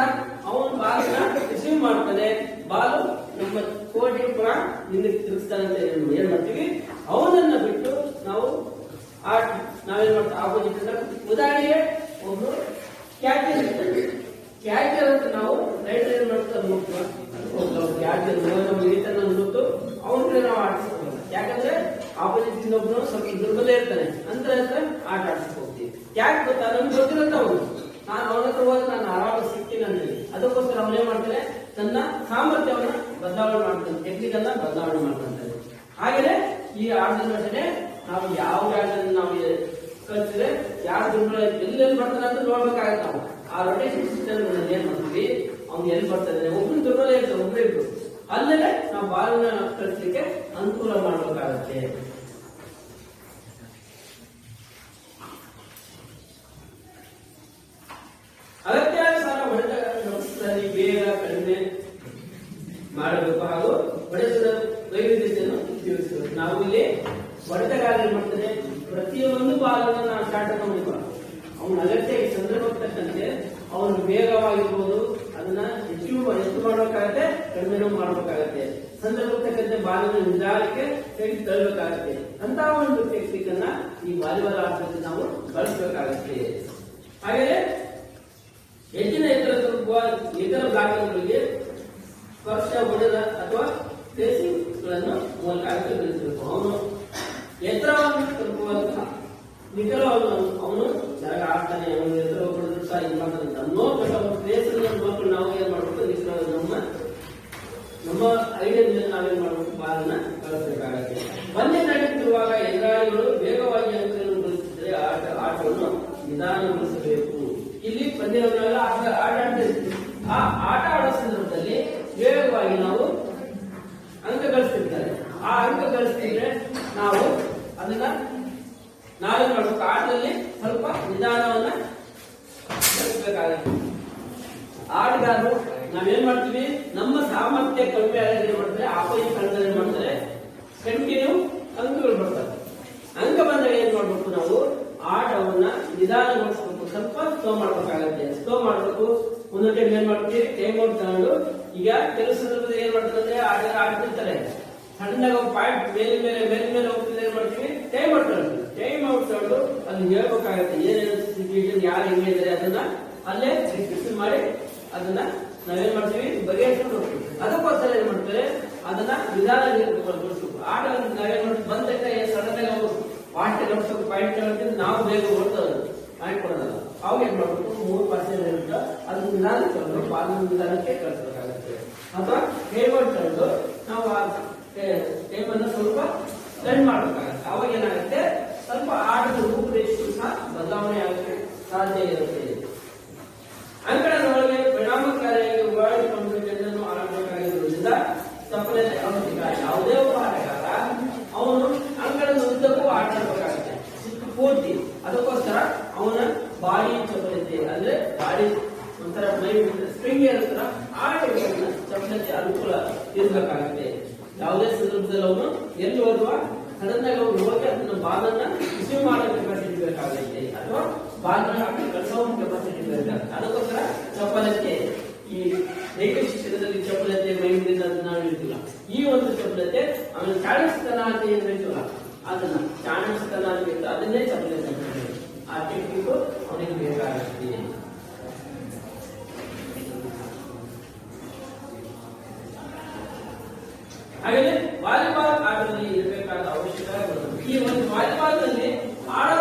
ಅವನು ಬಾಲನ್ನ ರಿಸೀವ್ ಮಾಡ್ತಾನೆ. ಬಾಲು ನಮ್ಮ ಕೋಟಿ ಕೂಡ ಹಿಂದಕ್ಕೆ ತಿರುಗಿಸ್ತಾನೆ ಅಂತ ಏನ್ ಮಾಡ್ತೀವಿ ಅವನನ್ನ ಬಿಟ್ಟು ನಾವು ನಾವೇನ್ ಮಾಡ್ತೀವಿ ಆಪೋಸಿಟ್ ಉದಾಹರಣೆಗೆ ಒಬ್ರು ಕ್ಯಾಚರ್ ಇರ್ತಾರೆ. ಕ್ಯಾಚರ್ ಅಂತ ನಾವು ರೈಟ್ ಏನ್ ಮಾಡ್ತಾರೆ ಕ್ಯಾಚರ್ ಮುಗಿತು ಅವ್ರಿಗೆ ನಾವು ಆಡಿಸ್ಕೊಳ್ಳೋಣ. ಯಾಕಂದ್ರೆ ಆಪೋಸಿಟ್ ಇಂದ ಒಬ್ಬನು ಸ್ವಲ್ಪ ದುರ್ಬಲ ಇರ್ತಾನೆ ಅಂತ ಆಟ ಆಡ್ಸಕ್ ಹೋಗ್ತೀವಿ. ಯಾಕೆ ಗೊತ್ತಾ, ನಮ್ಗೆ ಗೊತ್ತಿರಂತ ಅವನು ನಾನು ಅವನ ಹತ್ರ ಹೋದ್ರೆ ನಾನು ಆರಾಮ ಸಿಗ್ತೀನಿ ಅಂತೇಳಿ. ಅದಕ್ಕೋಸ್ಕರ ಅವನೇ ಮಾಡ್ತಾನೆ, ತನ್ನ ಸಾಮರ್ಥ್ಯವನ್ನ ಬದಲಾವಣೆ ಮಾಡ್ತಾನೆ, ಟೆಕ್ನಿಕ್ ಅನ್ನ ಬದಲಾವಣೆ ಮಾಡ್ತಾನೆ. ಹಾಗೆಯೇ ಈ ಆಟದಲ್ಲಿ ನಾವು ಯಾವ ಆಟದಲ್ಲಿ ನಾವು ಕಲಿಸಿದ್ರೆ ಯಾರು ದುರ್ಬಲ ಎಲ್ಲೆಲ್ಲಿ ಬರ್ತಾನೆ ಅಂತ ನೋಡ್ಬೇಕಾಗತ್ತೆ. ನಾವು ಆ ರೊಟೇಷನ್ ಸಿಸ್ಟಮ್ ಏನ್ ಮಾಡ್ತೀವಿ, ಅವ್ನು ಎಲ್ಲಿ ಬರ್ತಾನೆ, ಒಬ್ಬರು ದುರ್ಬಲ ಇರ್ತಾರೆ, ಒಬ್ಬರಿಬ್ರು ಅಲ್ಲದೆ ನಾವು ಬಾಲನ್ನ ಕಳಿಸ್ಲಿಕ್ಕೆ ಅನುಕೂಲ ಮಾಡಬೇಕಾಗತ್ತೆ. ಅಗತ್ಯಾನುಸಾರ ಹೊಡೆತಗಳಲ್ಲಿ ಬೇಗ ಕಡಿಮೆ ಮಾಡಬೇಕು ಹಾಗೂ ಹೊಡೆತದ ವೈವಿಧ್ಯತೆಯನ್ನು ತಿಳಿಸಬೇಕು. ನಾವು ಇಲ್ಲಿ ಹೊಡೆತಗಾರ ಏನ್ ಮಾಡ್ತಾನೆ, ಪ್ರತಿಯೊಂದು ಬಾಲನ್ನು ನಾವು ಸ್ಟಾರ್ಟ್ ಮಾಡಬೇಕು. ಅವನ ಅಗತ್ಯ ಸಂದರ್ಭಕ್ಕೆ ತಕ್ಕಂತೆ ಅವನು ವೇಗವಾಗಿರ್ಬೋದು, ಅದನ್ನ ಹೆಚ್ಚು ಮಾಡಬೇಕಾಗತ್ತೆ, ಕಡಿಮೆನೂ ಮಾಡಬೇಕಾಗತ್ತೆ. ಸಂದರ್ಭಕ್ಕೆ ತಕ್ಕಂತೆ ಬಾಲನ್ನು ನಿಧಾನಕ್ಕೆ ತೆಗೆದು ತಳ್ಳಬೇಕಾಗತ್ತೆ. ಅಂತ ಒಂದು ಟೆಕ್ನಿಕ್ ಅನ್ನ ಈ ವಾಲಿಬಾಲ್ ಆಟದಲ್ಲಿ ನಾವು ಬಳಸಬೇಕಾಗತ್ತೆ. ಹಾಗೆಯೇ ಹೆಚ್ಚಿನ ಇತರ ಬ್ಲಾಕ್ಗಳಿಗೆ ಸ್ಪರ್ಶ ಹೊಡೆದ ಅಥವಾ ಫೇಸಿಂಗ್ ಗಳನ್ನು ಮೂಲಕ ತಿಳಿಸಬೇಕು. ಅವನು ಎತ್ತರವನ್ನು ತಲುಪುವಂತಹ ನಿಖರವನ್ನು ಅವನು ಚೆನ್ನಾಗಿ ಆಡ್ತಾನೆ, ಅವನು ಎತ್ತರ ಹೊಡೆದ್ರು ಸಹ ಇದು ಮಾಡ್ತಾನೆ ನೋಡ್ಬೇಕು. ಅವನ ಫೇಸ್ ನೋಡ್ಕೊಂಡು ನಾವು ಏನ್ ಮಾಡ್ಬೇಕು, ನಿಖರ ನಮ್ಮ ಐಡಿಯಾ ಮೇಲೆ ನಾವೇನ್ ಮಾಡ್ಬೇಕು, ಬಾಲನ್ನ ಕಳಿಸಬೇಕಾಗತ್ತೆ. ಪಂದ್ಯ ನಡೆಯುತ್ತಿರುವಾಗ ಎದುರಾಳಿಗಳು ವೇಗವಾಗಿ ಅಂಕಗಳನ್ನು ಗಳಿಸಿದ್ರೆ ಆಟವನ್ನು ನಿಧಾನಗೊಳಿಸಬೇಕು. ಇಲ್ಲಿ ಪಂದ್ಯಗಳನ್ನೆಲ್ಲ ಆಟ ಆಡ್ತಿರ್ತೀವಿ. ಆ ಆಟ ಆಡೋ ಸಂದರ್ಭದಲ್ಲಿ ವೇಗವಾಗಿ ನಾವು ಅಂಕ ಗಳಿಸ್ತಿರ್ತಾರೆ. ಆ ಅಂಕ ಗಳಿಸ್ತಿದ್ರೆ ನಾವು ಅದನ್ನ ನಾವೇನ್ ಮಾಡ್ಬೇಕು, ಆಟದಲ್ಲಿ ಸ್ವಲ್ಪ ನಿಧಾನವನ್ನ ಗಳಿಸಬೇಕಾಗತ್ತೆ. ಆಟಗಾರರು ನಾವೇನ್ ಮಾಡ್ತೀವಿ, ನಮ್ಮ ಸಾಮರ್ಥ್ಯ ಕಡಿಮೆ ಆದಾಗ ಏನ್ ಮಾಡ್ತಾರೆ, ಆಪೋಸಿಟ್ ತಂಡದಲ್ಲಿ ಏನ್ ಮಾಡ್ತಾರೆ, ಕಂಟಿನ್ಯೂ ಅಂಕಗಳು ಬರ್ತಾರೆ. ಅಂಕ ಬಂದಾಗ ಏನ್ ಮಾಡ್ಬೇಕು, ನಾವು ಆಟವನ್ನ ನಿಧಾನಗೊಳಿಸಬೇಕು, ಸ್ವಲ್ಪ ಸ್ಲೋ ಮಾಡ್ಬೇಕಾಗತ್ತೆ. ಸ್ಲೋ ಮಾಡ್ಬೇಕು. ಒಂದೊಂದು ಟೈಮ್ ಏನ್ ಮಾಡ್ತೀವಿ, ಟೈಮ್ ಔಟ್ ತಗೊಂಡು, ಈಗ ಕೆಲವು ಸಂದರ್ಭದಲ್ಲಿ ಏನ್ ಮಾಡ್ತಾರೆ, ಆಡ್ತಿರ್ತಾರೆ ಸಣ್ಣದಾಗ ಪಾಯಿಂಟ್ ಮೇಲೆ ಹೋಗ್ತಿದ್ರೆ ಏನ್ ಮಾಡ್ತೀವಿ, ಟೈಮ್ ಔಟ್ ತಗೊಂಡು ಅಲ್ಲಿ ಹೇಳ್ಬೇಕಾಗತ್ತೆ, ಏನೇನು ಸಿಚುವೇಶನ್ ಯಾರು ಹೆಂಗೆ ಇದ್ದಾರೆ ಅದನ್ನ ಅಲ್ಲೇ ಡಿಸ್ಕಷನ್ ಮಾಡಿ ಅದನ್ನ ನಾವೇನ್ ಮಾಡ್ತೀವಿ, ಬಗೆಹರಿಸ್ಕೊಂಡು ಹೋಗ್ತೀವಿ. ಅದಕ್ಕೋಸ್ಕರ ಏನ್ ಮಾಡ್ತಾರೆ, ಅದನ್ನ ನಿಧಾನಗೊಳಿಸಬೇಕು. ಆಟ ನಾವೇನ್ ಮಾಡ್ತೀವಿ, ಬಂದಾಗ ಸಡನ್ ಆಗಿ ಪಾಯಿಂಟ್ ಕಳಿಸೋದು, ಪಾಯಿಂಟ್ ಕಳಿಸಿದ್ರೆ ನಾವು ಬೇಗ ಓಡ್ತದ ಪಾಯಿಂಟ್ ಕೊಡೋದಲ್ಲ. ಅವಾಗ ಏನ್ ಮಾಡ್ಬೇಕು, 3% ಇರುತ್ತೆ, ಅದನ್ನ ನಿಧಾನ ತಗೊಂಡು ಬಾಲ್ ನಿಧಾನಕ್ಕೆ ಕಳಿಸಬೇಕಾಗುತ್ತೆ. ಅಥವಾ ಟೈಮ್ ಔಟ್ ತಗೊಂಡು ನಾವು ಟೈಮ್ ಅನ್ನ ಸ್ವಲ್ಪ ಸ್ಪೆಂಡ್ ಮಾಡಬೇಕಾಗುತ್ತೆ. ಅವಾಗ ಏನಾಗುತ್ತೆ, ಸ್ವಲ್ಪ ಆಟದ ರೂಪರೇಷೆ ಸಹ ಬದಲಾವಣೆ ಆಗಕ್ಕೆ ಸಾಧ್ಯ ಇರುತ್ತೆ. ಅಂಕಣದೊಳಗೆ ಪರಿಣಾಮಕಾರಿಯಾಗಿ ಓಡಾಡಿಕೊಂಡು ಜನರನ್ನು ಆಡಬೇಕಾಗಿರುವುದರಿಂದ ಚಪ್ಪಲತೆ ಅವಶ್ಯಕ. ಯಾವುದೇ ಒಬ್ಬ ಆಟಗಾರ ಅವನು ಅಂಕಣದ ಉದ್ದಕ್ಕೂ ಆಟ ಆಡಬೇಕಾಗುತ್ತೆ ಪೂರ್ತಿ. ಅದಕ್ಕೋಸ್ಕರ ಅವನ ಬಾಡಿ ಚಪ್ಪಲತೆ ಅಂದ್ರೆ ಬಾಡಿ ಒಂಥರ ಮೈ ಸ್ಪ್ರಿಂಗ್ ಇರುತ್ತರ ಆಟಗಳನ್ನ ಚಪ್ಪಲತೆ ಅನುಕೂಲ ಇರಬೇಕಾಗುತ್ತೆ. ಯಾವುದೇ ಸಂದರ್ಭದಲ್ಲಿ ಅವನು ಎಲ್ಲಿ ಹೋಗುವ ಸಡನ್ ಆಗಿ ಅವ್ರು ಹೋಗಿ ಅದನ್ನ ಬಾಲನ್ನ ರಿಸೀವ್ ಮಾಡೋ ಕೆಪಾಸಿಟಿ ಬೇಕಾಗುತ್ತೆ, ಅಥವಾ ಬಾಲನ್ನ ಕಳಿಸೋ ಕೆಪಾಸಿಟಿ ಬೇಕಾಗುತ್ತೆ. ಅದಕ್ಕೋಸ್ಕರ ಚಪ್ಪಲತೆ, ಈ ದೈಹಿಕ ಶಿಕ್ಷಣದಲ್ಲಿ ಚಪ್ಪಲತೆ ಮೈಂಡಿಂದ ನಾವು ಇರ್ತಿಲ್ಲ. ಈ ಒಂದು ಚಪ್ಪಲತೆ ಆಮೇಲೆ ಚಾಣಸ್ಯತನ ಅಂತ ಏನ್ ಹೇಳ್ತೀವಲ್ಲ, ಅದನ್ನ ಚಾಣಸ್ಯತನ ಅಂತ ಅದನ್ನೇ ಚಪ್ಪಲತೆ ಅಂತ. ಆ ಟೆಕ್ನಿಕ್ ಅವನಿಗೆ ಬೇಕಾಗುತ್ತೆ. ಹಾಗೆ ವಾಲಿಬಾಲ್ ಆಟದಲ್ಲಿ ಇರಬೇಕಾದ ಅವಶ್ಯಕತೆ, ಈ ಒಂದು ವಾಲಿಬಾಲ್ ನಲ್ಲಿ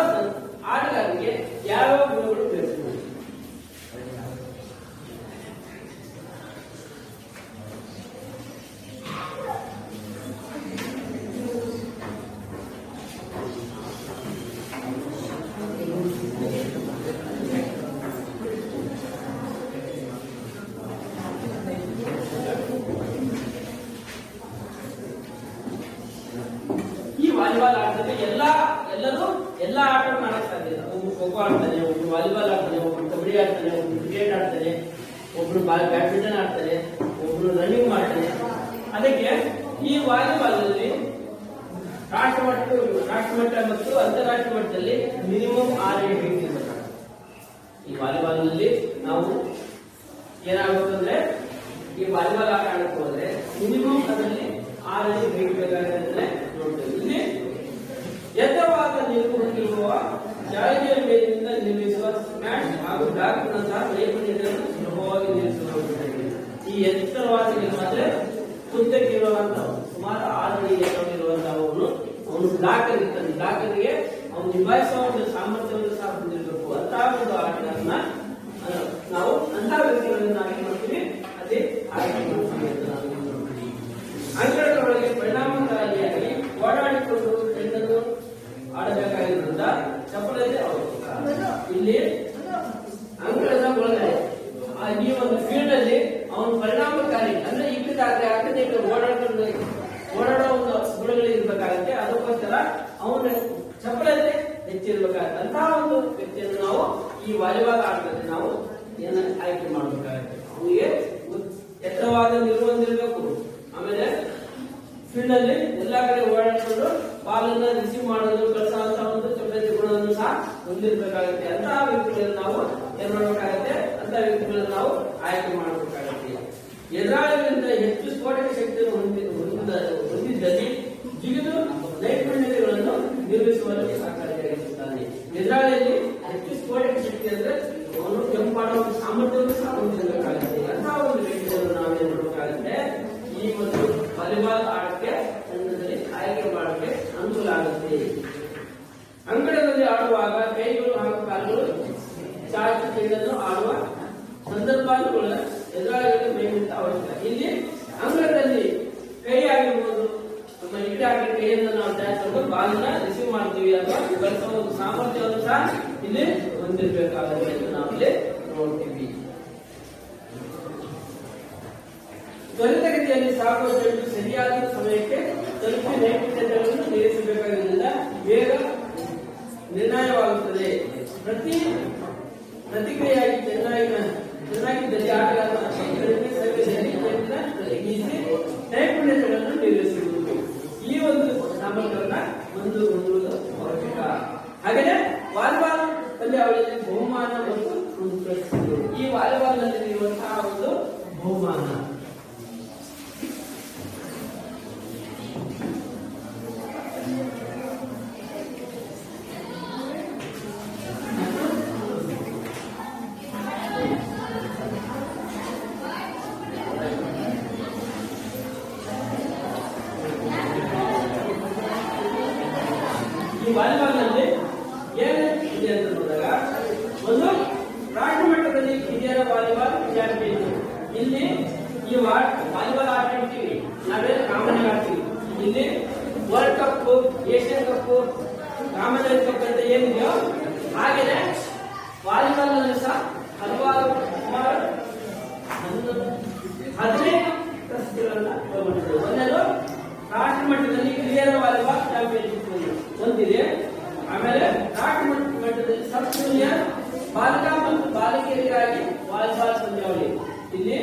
ಆಟಗಾರರಿಗೆ ಯಾವ ಗುಣಗಳು ಬೇಕು? ವಾಲಿಬಾಲ್ ಆಟದಲ್ಲಿ ಎಲ್ಲಾ ಆಟವನ್ನು ಆಡಕ್ ಸಾಧ್ಯ ಇಲ್ಲ. ಒಬ್ರು ಖೋಖೋ ಆಡ್ತಾನೆ, ಒಬ್ರು ವಾಲಿಬಾಲ್ ಆಡ್ತಾನೆ, ಒಬ್ರು ಕಬಡ್ಡಿ ಆಡ್ತಾನೆ, ಒಬ್ರು ಕ್ರಿಕೆಟ್ ಆಡ್ತಾನೆ, ಒಬ್ರು ಬ್ಯಾಡ್ಮಿಂಟನ್ ಆಡ್ತಾನೆ, ಒಬ್ರು ರನ್ನಿಂಗ್ ಮಾಡ್ತಾನೆ. ಅದಕ್ಕೆ ಈ ವಾಲಿಬಾಲ್ ಅಲ್ಲಿ ರಾಷ್ಟ್ರಮಟ್ಟ ಮತ್ತು ಅಂತಾರಾಷ್ಟ್ರೀಯ ಮಟ್ಟದಲ್ಲಿ ಮಿನಿಮಮ್ 6 ಹೈಟ್ ಇರಬೇಕು. ಈ ವಾಲಿಬಾಲ್ ನಲ್ಲಿ ನಾವು ಏನಾಗಬೇಕಂದ್ರೆ, ಈ ವಾಲಿಬಾಲ್ ಆಟ ಆಡಕ್ಕೆ ಹೋದ್ರೆ ಮಿನಿಮಮ್ ಅದರಲ್ಲಿ 6 ಅಡಿ ಹೈಟ್ ಬೇಕಾಗುತ್ತೆ ನೋಡ್ತೇವೆ. ಇಲ್ಲಿ ಎತ್ತರವಾದ ನಿಲುವು ಹೊಂದಿರುವ ಜಾಳಿಗೆಯ ಮೇಲಿನಿಂದ ನಿರ್ಮಿಸುವ ಸ್ಮ್ಯಾಶ್ ಹಾಗೂ ಬ್ಲಾಕ್ ನಂತಹ ನೈಪುಣ್ಯತೆಯನ್ನು ಸುಲಭವಾಗಿ ನಿಲ್ಲಿಸಬಹುದು. ಈ ಎತ್ತರವಾದ ನಿಲುವು ಅಂದ್ರೆ ಉದ್ದಕ್ಕಿರುವಂತಹ ಸುಮಾರು 6 ಅಡಿ ಎತ್ತರವಿರುವಂತಹ ಅವನು ಬ್ಲಾಕರ್ ಇರ್ತಾನೆ, ಬ್ಲಾಕರ್ಗೆ ಅವನು ನಿಭಾಯಿಸುವ ಒಂದು ಸಾಮರ್ಥ್ಯವನ್ನು ಸಹ ಹೊಂದಿರಬೇಕು. ಅಂತಹ ಒಂದು ಆಟಗಾರನ ನಾವು ಅಂತಹ ವ್ಯಕ್ತಿಗಳನ್ನು ನಾವೇನ್ ಮಾಡ್ತೀವಿ, ಅದೇ ಆಯ್ಕೆ ಮಾಡ್ತೀವಿ ಅಂತ ನಾವು ನೋಡ್ತೀವಿ. ಅಂಕಣದೊಳಗೆ ಪರಿಣಾಮಕಾರಿಯಾಗಿ ಓಡಾಡಿಕೊಂಡು ಚೆಂಡನ್ನು ಆಡಬೇಕಾಗಿರೋದ್ರಿಂದ ಚಪ್ಪಲತೆ ಅವಶ್ಯಕ. ಇಲ್ಲಿ ಅಂಕಣದ ಒಳಗಡೆ ಈ ಒಂದು ಫೀಲ್ಡ್ ಅಲ್ಲಿ ಅವನು ಪರಿಣಾಮಕಾರಿ ಅಂದ್ರೆ ಇಕ್ಕದ ಆಗದೆ ಓಡಾಡೋ ಒಂದು ಗುಣಗಳು ಇರ್ಬೇಕಾಗತ್ತೆ. ಅದಕ್ಕೋಸ್ಕರ ಅವನ ಚಪ್ಪಲತೆ ಹೆಚ್ಚಿರ್ಬೇಕಾಗತ್ತೆ. ಅಂತಹ ಒಂದು ವ್ಯಕ್ತಿಯನ್ನು ನಾವು ಈ ವಾಲಿಬಾಲ್ ಆಟದಲ್ಲಿ ನಾವು ಏನ ಆಯ್ಕೆ ಮಾಡಬೇಕಾಗತ್ತೆ. ಅವನಿಗೆ ಎತ್ತರವಾದ ನಿಲುವಂದಿರಬೇಕು. ಆಮೇಲೆ ಫೀಲ್ಡ್ ಅಲ್ಲಿ ಎಲ್ಲಾ ಕಡೆ ಓಡಾಡಿಕೊಂಡು ಬಾಲನ್ನ ರಿಸೀವ್ ಮಾಡೋದು, ಕಳಿಸುವಂತಹ ಒಂದು ಚಪ್ಪಲತೆ ಗುಣವನ್ನು ಸಹ ಹೊಂದಿರಬೇಕಾಗುತ್ತೆ. ಅಂತಹ ವ್ಯಕ್ತಿಗಳನ್ನು ನಾವು ಏನ್ ಮಾಡಬೇಕಾಗತ್ತೆ, ಅಂತಹ ವ್ಯಕ್ತಿಗಳನ್ನು ನಾವು ಆಯ್ಕೆ ಮಾಡಬೇಕಾಗತ್ತೆ. ಎದುರಾಳಿಗಳಿಂದ ಹೆಚ್ಚು ಸ್ಫೋಟಕ ಶಕ್ತಿಯನ್ನು ಹೊಂದಿದ್ದಲ್ಲಿ ಜಿಗಿದು ನೈಪುಣ್ಯತೆಗಳನ್ನು ನಿರ್ಮಿಸುವಲ್ಲಿ ಸಹಕಾರಿಯಾಗಿರುತ್ತಾನೆ. ಎದುರಾಳಿಯಲ್ಲಿ ಹೆಚ್ಚು ಸ್ಫೋಟಕ ಶಕ್ತಿ ಅಂದ್ರೆ ಅವನು ಜಂಪ್ ಮಾಡುವ ಸಾಮರ್ಥ್ಯವನ್ನು ಸಹ ಹೊಂದಿರಬೇಕಾಗುತ್ತೆ. ಅಂತಹ ಒಂದು ವ್ಯಕ್ತಿಯನ್ನು ನಾವೇನ್ ಮಾಡಬೇಕಾಗುತ್ತೆ, ಈ ಒಂದು ವಾಲಿಬಾಲ್ ಆಟಕ್ಕೆ ತಂಡದಲ್ಲಿ ಆಯ್ಕೆ ಮಾಡಕ್ಕೆ ಅನುಕೂಲ ಆಗುತ್ತೆ. ಅಂಕಣದಲ್ಲಿ ಆಡುವಾಗ ಕೈಗಳು ಹಾಗೂ ಕಾಲುಗಳು ಚಾಚು ಚೆಂಡನ್ನು ಆಡುವ ಸಂದರ್ಭಗಳ ಎದುರಾಳಿಗಳಿಗೆ ಮೈಮಿಂತ ಅವಶ್ಯಕ. ಇಲ್ಲಿ ಅಂಕಣದಲ್ಲಿ ಕೈ ಆಗಿರ್ಬೋದು, ನಮ್ಮ ಇಡೀ ಹಾಕಿ ಕೈಯನ್ನು ನಾವು ಚಾಚಿಕೊಂಡು ಬಾಲನ್ನ ರಿಸೀವ್ ಮಾಡ್ತೀವಿ ಅಥವಾ ಕಳಿಸುವ ಒಂದು ಸಾಮರ್ಥ್ಯವನ್ನು ಸಹ ಇಲ್ಲಿ ಹೊಂದಿರಬೇಕಾಗುತ್ತೆ ಎಂದು ನಾವಿಲ್ಲಿ ನೋಡ್ತೀವಿ. ತ್ವರಿತಗತಿಯಲ್ಲಿ ಸಾಗುವ ಚೆಂಡು ಸರಿಯಾದ ಸಮಯಕ್ಕೆ ತಲುಪಿ ನೈಪುಣ್ಯತೆಗಳನ್ನು ಸೇರಿಸಬೇಕಾಗಿದ್ದರಿಂದ ಬೇಗ ನಿರ್ಣಯವಾಗುತ್ತದೆ. ಪ್ರತಿಕ್ರಿಯೆಯಾಗಿ ಚೆನ್ನಾಗಿದ್ದಲ್ಲಿ ಆಟಗಾರನ ನೈಪುಣ್ಯತೆಗಳನ್ನು ನಿರ್ವಹಿಸುವುದು. ಈ ಒಂದು ಸಾಮರ್ಥ್ಯವನ್ನ ಹೊಂದುವುದು ಅವಶ್ಯಕ. ಹಾಗೆಯೇ ವಾಲಿಬಾಲ್ ಪಂದ್ಯಾವಳಿಯಲ್ಲಿ ಬಹುಮಾನ ಮತ್ತು ಪ್ರಶಸ್ತಿಗಳು. ಈ ವಾಲಿಬಾಲ್ ನಲ್ಲಿ ಇರುವಂತಹ ಒಂದು ಬಹುಮಾನ ವಾಲಿಬಾಲ್ ನಲ್ಲಿ ಏನಿದೆ ಅಂತ ನೋಡಿದಾಗ, ಒಂದು ರಾಷ್ಟ್ರ ಮಟ್ಟದಲ್ಲಿ ಹಿರಿಯರ ವಾಲಿಬಾಲ್ ಚಾಂಪಿಯನ್ಶಿಪ್. ಇಲ್ಲಿ ಈ ವಾಲಿಬಾಲ್ ಆಡ್ತೀವಿ, ನಾವೇನು ಕಾಮನ್ ಆಡ್ತೀವಿ. ಇಲ್ಲಿ world cup, Asian cup, Commonwealth cup ಅಂತ ಏನಿದೆಯೋ ಹಾಗೇನೆ ವಾಲಿಬಾಲ್ ನಲ್ಲಿ ಸಹ ಹಲವಾರು ಸುಮಾರು 15 ಪ್ರಶಸ್ತಿಗಳನ್ನ ತಗೊಂಡಿದೆ. ಒಂದೇದು ರಾಷ್ಟ್ರ ಮಟ್ಟದಲ್ಲಿ ಹಿರಿಯರ ವಾಲಿಬಾಲ್ ಚಾಂಪಿಯನ್ಶಿಪ್ ಹೊಂದಿದೆ. ಆಮೇಲೆ ರಾಷ್ಟ್ರ ಮಟ್ಟದಲ್ಲಿ ಸಬ್ ಜೂನಿಯರ್ ಬಾಲಕ ಮತ್ತು ಬಾಲಕಿಯರಿಗಾಗಿ ವಾಲಿಬಾಲ್ ಪಂದ್ಯಾವಳಿ. ಇಲ್ಲಿ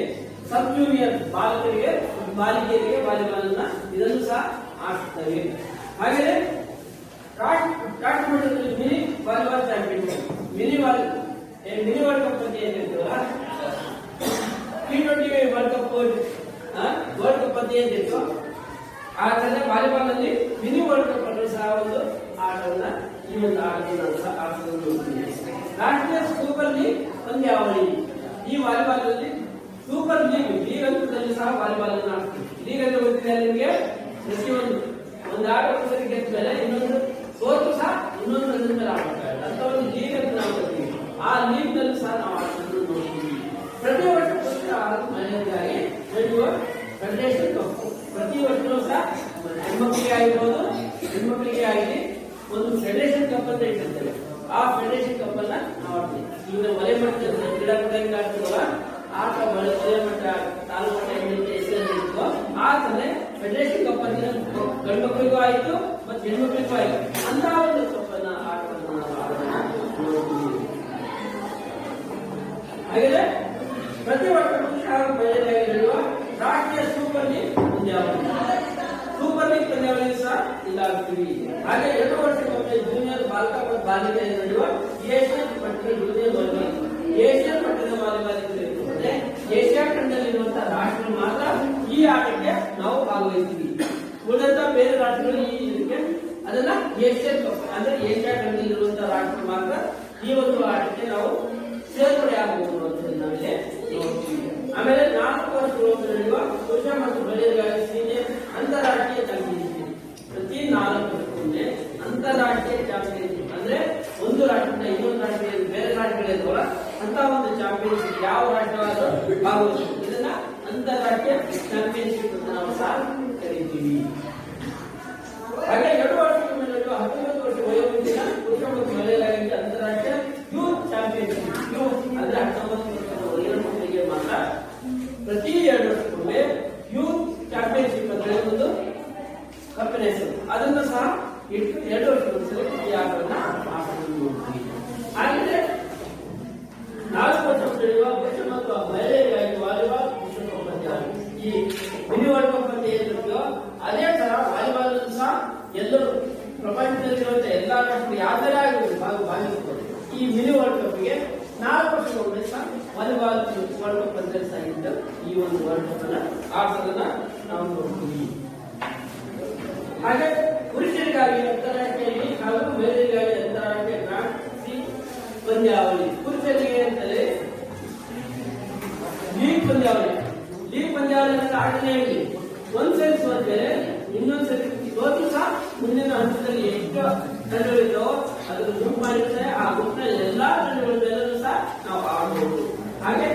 ಸಬ್ ಜೂನಿಯರ್ ಬಾಲಕರಿಗೆ ಬಾಲಿಕೆಯರಿಗೆ ವಾಲಿಬಾಲ್ ಅನ್ನ ಇದನ್ನು ಸಹ ಆಡ್ತಾರೆ. ಹಾಗೆಯೇ ರಾಷ್ಟ್ರ ಮಟ್ಟದಲ್ಲಿ mini volleyball championship, mini world cup ಅಂತ ಏನ್ ಹೇಳ್ತೀವಲ್ಲ, T20 ವರ್ಲ್ಡ್ ಕಪ್ ಅಂತ ಏನಿತ್ತು ಆ ತರ ವಾಲಿಬಾಲ್ ನಲ್ಲಿ ಮಿನಿ ವರ್ಲ್ಡ್ ಕಪ್ ಅನ್ನು ಸಹ ಒಂದು ಆಟವನ್ನ ಈ ಒಂದು ಆಟವನ್ನು ಸಹ ಆಟವನ್ನು ರಾಷ್ಟ್ರೀಯ ಸೂಪರ್ ಲೀಗ್ ಪಂದ್ಯಾವಳಿ. ಈ ವಾಲಿಬಾಲ್ ನಲ್ಲಿ ಸೂಪರ್ ಲೀಗ್ ಹಂತದಲ್ಲಿ ಸಹ ವಾಲಿಬಾಲ್ ಅನ್ನು ಆಡ್ತೀವಿ. ಲೀಗ್ ಅಂತ ಗೊತ್ತಿದೆ ನಿಮಗೆ, ಪ್ರತಿಯೊಂದು ಒಂದು ಆಟ ಗೆದ್ದ ಮೇಲೆ ಇನ್ನೊಂದು ಸೋತು ಸಹ ಇನ್ನೊಂದು ಹಂತದ ಮೇಲೆ ಆಡ್ತಾರೆ ಅಂತ ಒಂದು ಲೀಗ್ ಅಂತ ನಾವು ಬರ್ತೀವಿ. ಆ ಲೀಗ್ ನಲ್ಲಿ ಸಹ ನಾವು ಆಟವನ್ನು ನೋಡ್ತೀವಿ. ಪ್ರತಿ ವರ್ಷ ಪುರುಷರ ಹಾಗೂ ಮಹಿಳೆಯರಿಗಾಗಿ ನಡೆಯುವ ಫೆಡರೇಷನ್ ಕಪ್. ಪ್ರತಿ ವರ್ಷವೂ ಸಹ ಹೆಣ್ಮಕ್ಳಿಗೆ ಆಗಿರ್ಬೋದು, ಹೆಣ್ಮಕ್ಳಿಗೆ ಆಗಲಿ ಒಂದು ಫೆಡರೇಷನ್ ಕಪ್ ಅಂತ ಇಟ್ಟಿರ್ತಾರೆ. ಆ ಫೆಡರೇಷನ್ ಕಪ್ ಅನ್ನ ನಾವು ಆಡ್ತೀವಿ. ಈಗ ವಲಯ ಮಟ್ಟದ ಕ್ರೀಡಾಕೂಟ ಆಡ್ತೀವಲ್ಲ, ಆಟ ವಲಯ ಮಟ್ಟ, ತಾಲೂಕು ಮಟ್ಟ, ಹೆಸರು ಆ ತರ ಫೆಡರೇಷನ್ ಕಪ್ ಅಂತ ಗಂಡು ಮಕ್ಕಳಿಗೂ ಆಯ್ತು ಮತ್ತು ಹೆಣ್ಮಕ್ಳಿಗೂ ಆಯ್ತು. ಅಂತಹ ಒಂದು ಕಪ್ಪನ್ನ ಆಟವನ್ನು ನಾವು ಆಡೋದನ್ನ ನೋಡ್ತೀವಿ. ಹಾಗೆ ಪ್ರತಿ ವರ್ಷ ಪುರುಷ ಹಾಗೂ ಮಹಿಳೆಯರಿಗೆ ನಡೆಯುವ ರಾಷ್ಟ್ರೀಯ ಸೂಪರ್ ಲೀಗ್ ಪಂದ್ಯಾವಳಿ. ಸೂಪರ್ ಲೀಗ್ ಪಂದ್ಯಾವಳಿ ಸಹ ಇದಾಗ್ತೀವಿ. ಹಾಗೆ 2 ವರ್ಷಕ್ಕೊಮ್ಮೆ ಜೂನಿಯರ್ ಬಾಲಕ ಮತ್ತು ಬಾಲಿಕೆಯಲ್ಲಿ ನಡೆಯುವ ಏಷ್ಯನ್ ಮಟ್ಟದ ಜೂನಿಯರ್ ವಾಲಿಬಾಲ್. ಏಷ್ಯನ್ ಮಟ್ಟದ ವಾಲಿಬಾಲ್ ಇರುತ್ತದೆ. ಏಷ್ಯಾ ಖಂಡದಲ್ಲಿರುವಂತಹ ರಾಷ್ಟ್ರಗಳು ಮಾತ್ರ ಈ ಆಟಕ್ಕೆ ನಾವು ಭಾಗವಹಿಸ್ತೀವಿ. ಉಳಿದಂತಹ ಬೇರೆ ರಾಷ್ಟ್ರಗಳು ಈ ಇದಕ್ಕೆ ಅದನ್ನ ಏಷ್ಯನ್ ಕಪ್ ಅಂದ್ರೆ ಏಷ್ಯಾ ಖಂಡದಲ್ಲಿರುವಂತಹ ರಾಷ್ಟ್ರಗಳು ಮಾತ್ರ ಈ ಒಂದು ಆಟಕ್ಕೆ ನಾವು ಸೇರ್ಪಡೆ ಆಗಬಹುದು ಅಂತ ನಾವಿಲ್ಲಿ ನೋಡ್ತೀವಿ. ಆಮೇಲೆ 4 ವರ್ಷಗಳು ನಡೆಯುವ ಪುರುಷ ಮತ್ತು ಮಹಿಳೆಯರಿಗಾಗಿ ಸೀನಿಯರ್ ಅಂತಾರಾಷ್ಟ್ರೀಯ ಚಾಂಪಿಯನ್ಶಿಪ್. ಪ್ರತಿ 4 ವರ್ಷಕ್ಕೊಮ್ಮೆ ಅಂತ ಒಂದು ಚಾಂಪಿಯನ್ಶಿಪ್ ಯಾವ ರಾಷ್ಟ್ರವಾದರೂ ಭಾಗವಹಿಸುತ್ತೆ. ಇದನ್ನ ಅಂತಾರಾಷ್ಟ್ರೀಯ ಚಾಂಪಿಯನ್ಶಿಪ್ ಅಂತ ನಾವು ಸಹ ಕರೀತೀವಿ. ಹಾಗೆ 2 ವರ್ಷಗಳ ಮೇಲೆ 19 ವರ್ಷ ವಯೋಮಿತಿನ ಪುರುಷ ಮತ್ತು ಮಹಿಳೆಯರಿಗೆ ಅಂತಾರಾಷ್ಟ್ರೀಯ ಯೂತ್ ಚಾಂಪಿಯನ್ಶಿಪ್, ಯೂತ್ ಅಂದ್ರೆ 19 ವರ್ಷದ ವಯೋಮಿತಿನ ಮಕ್ಕಳಿಗೆ ಮಾತ್ರ ಪ್ರತಿ 2 ವರ್ಷಕ್ಕೊಮ್ಮೆ ಯೂತ್ ಚಾಂಪಿಯನ್ಶಿಪ್ ಅಂತ ಹೇಳಿ ಒಂದು ಕಪ್ಪಿನ ಹೆಸರು, ಅದನ್ನು ಸಹ 2 ವರ್ಷಕ್ಕೊಂದ್ಸಲಿ ಈ ಆಟವನ್ನು ಆಟವನ್ನು ನೋಡ್ತೀವಿ. ಹಾಗೆ 4 ವರ್ಷ ನಡೆಯುವ ಪುರುಷ ಮತ್ತು ಮಹಿಳೆಯರಿಗಾಗಿ ವಾಲಿಬಾಲ್ ವಿಶ್ವಕಪ್ ಪಂದ್ಯ, ಈ ಮಿನಿ ವರ್ಲ್ಡ್ ಕಪ್ ಅಂತ ಏನಿರುತ್ತೋ ಅದೇ ತರ ವಾಲಿಬಾಲ್ ಸಹ ಎಲ್ಲರೂ ಪ್ರಪಂಚದಲ್ಲಿರುವಂತಹ ಎಲ್ಲಾ ರಾಷ್ಟ್ರಗಳು ಯಾವ್ದಾರೇ ಆಗಿರ್ಬೋದು ಭಾಗವಹಿಸಬಹುದು. ಈ ಮಿನಿ ವರ್ಲ್ಡ್ ಕಪ್ಗೆ 4 ವರ್ಷಗೊಮ್ಮೆ ಸಹ ವಾಲಿಬಾಲ್ ವರ್ಲ್ಡ್ ಕಪ್ ಅಂತ ಸಾಗಿದ್ದು ಈ ಒಂದು ವರ್ಲ್ಡ್ ಕಪ್ ಅನ್ನ ಆಟದನ್ನ ನಾವು ನೋಡ್ತೀವಿ. ಹಾಗೆ ಪುರುಷರಿಗಾಗಿ ಅಂತಾರಾಷ್ಟ್ರೀಯ ಹಾಗೂ ಮಹಿಳೆಯರಿಗಾಗಿ ಅಂತಾರಾಷ್ಟ್ರೀಯ ಗ್ರಾಂಡ್ ಪ್ರಿ ಪಂದ್ಯಾವಳಿ. ಪುರುಷರಿಗೆ ಅಂತಲೇ ಲೀಗ್ ಪಂದ್ಯಾವಳಿ. ಲೀಗ್ ಪಂದ್ಯಾವಳಿ ಅಂತ ಆಟನೇ ಹೇಳಿ ಒಂದ್ಸರಿ ಸೋತರೆ ಇನ್ನೊಂದ್ಸರಿ ಸೋತು ಸಹ ಮುಂದಿನ ಹಂತದಲ್ಲಿ ಎಷ್ಟು ತಂಡಗಳಿದ್ದೋ ಅದನ್ನು ಗುಂಪು ಮಾಡಿರ್ತಾರೆ. ಆ ಗುಂಪಿನಲ್ಲಿ ಎಲ್ಲಾ ತಂಡಗಳ ಮೇಲೂ ಸಹ ನಾವು ಆಡಬಹುದು. ಹಾಗೆ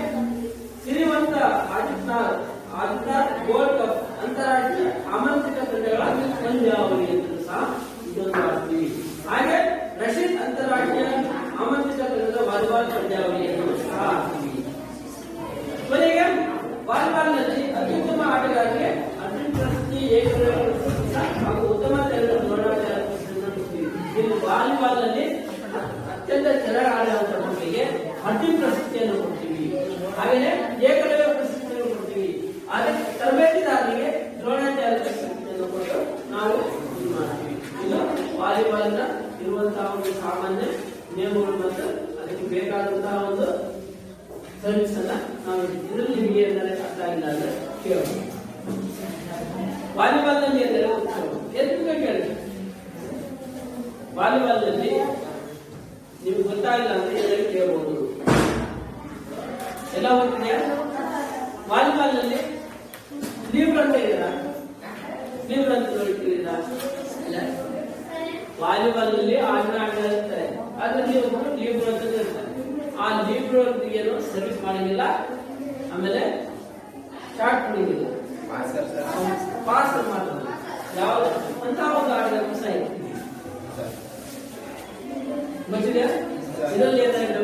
ಶ್ರೀಮಂತ ಆದಿತ್ಯ ಗೋಲ್ಡ್ ಕಪ್ ಅಂತಾರಾಷ್ಟ್ರೀಯ ಆಮಂತ್ರಿತ ತಂಡಗಳ ಪಂದ್ಯಾವಳಿ ಅಂತ ಸಹ ಇದೊಂದು ಆಡ್ತೀವಿ. ಹಾಗೆ ರಶೀದ್ ಅಂತಾರಾಷ್ಟ್ರೀಯ ಆಮಂತ್ರಿತ ತಂಡದ ವಾಲಿಬಾಲ್ ಪಂದ್ಯಾವಳಿಯನ್ನು ಸಹ ಆಡ್ತೀವಿ. ಕೊನೆಗೆ ವಾಲಿಬಾಲ್ ನಲ್ಲಿ ಅತ್ಯುತ್ತಮ ಆಟಗಾರರಿಗೆ ಅರ್ಜುನ್ ಪ್ರಶಸ್ತಿ, ಏಕದಿನ ಪ್ರಶಸ್ತಿ ಹಾಗೂ ಉತ್ತಮ ನೋಡಾಟ ಪ್ರಶಸ್ತಿ. ಇಲ್ಲಿ ವಾಲಿಬಾಲ್ ನಲ್ಲಿ ಅತ್ಯಂತ ಚೆನ್ನಾಗಿ ಆಡುವಂತ ಮಕ್ಕಳಿಗೆ ಅರ್ಜುನ್ ಪ್ರಶಸ್ತಿಯನ್ನು ಕೊಡ್ತೀವಿ. ಹಾಗೆಯೇ ಏಕದಿನ ಪ್ರಶಸ್ತಿಯನ್ನು ಕೊಡ್ತೀವಿ. ಆದರೆ ತರಬೇತಿದಾರರಿಗೆ ದ್ರೋಣಾಚಾರ್ಯ ಪ್ರಶಸ್ತಿಯನ್ನು ಕೊಟ್ಟು ನಾವು ಇದು ಮಾಡ್ತೀವಿ. ಇದು ವಾಲಿಬಾಲ್ ನ ಇರುವಂತಹ ಒಂದು ಸಾಮಾನ್ಯ ನಿಯಮಗಳು ಮತ್ತು ಅದಕ್ಕೆ ಬೇಕಾದಂತಹ ಒಂದು ಸರ್ವಿಸ್ ಅನ್ನ ನಾವು ಇದರಲ್ಲಿ ನಿಮಗೆ ಏನಾದ್ರೆ ಅರ್ಥ ಆಗಿಲ್ಲ ಅಂದ್ರೆ ಕೇಳಬಹುದು. ವಾಲಿಬಾಲ್ ನಲ್ಲಿ ಎಂದರೆ ಎದ್ದು ಕೇಳಿ. ವಾಲಿಬಾಲ್ ನಲ್ಲಿ ನಿಮ್ಗೆ ಗೊತ್ತಾಗಿಲ್ಲ ಅಂದ್ರೆ ಎಲ್ಲರೂ ಕೇಳಬಹುದು. ಎಲ್ಲ ಹೋಗ್ತಿದೆಯಾ? ವಾಲಿಬಾಲ್ ನಲ್ಲಿ ಲೀವ್ರ್ ಅಂತ ಇದೀರಾ? ಲೀವ್ರ್ ಅಂತ ನೋಡ್ತಿದ್ದೀರಾ? ವಾಲಿಬಾಲ್ ನಲ್ಲಿ ಆಟ ಇರ್ತಾರೆ, ಅದ್ರಲ್ಲಿ ಒಬ್ಬರು ಲೀವ್ರ್ ಅಂತ ಇರ್ತಾರೆ. ಆ ಲೀವ್ರ್ ಏನು ಸರ್ವಿಸ್ ಮಾಡಂಗಿಲ್ಲ, ಆಮೇಲೆ ಶಾರ್ಟ್ ಹೊಡಿಗಿಲ್ಲ, ಪಾಸ್ ಮಾತ್ರ ಯಾವ್ದು ಅಂತ ಒಂದು ಆಟಗಾರ ಸಹ ಇರ್ತೀವಿ. ಗೊತ್ತಿದೆಯಾ? ಇದರಲ್ಲಿ ಏನಾಗಿದೆ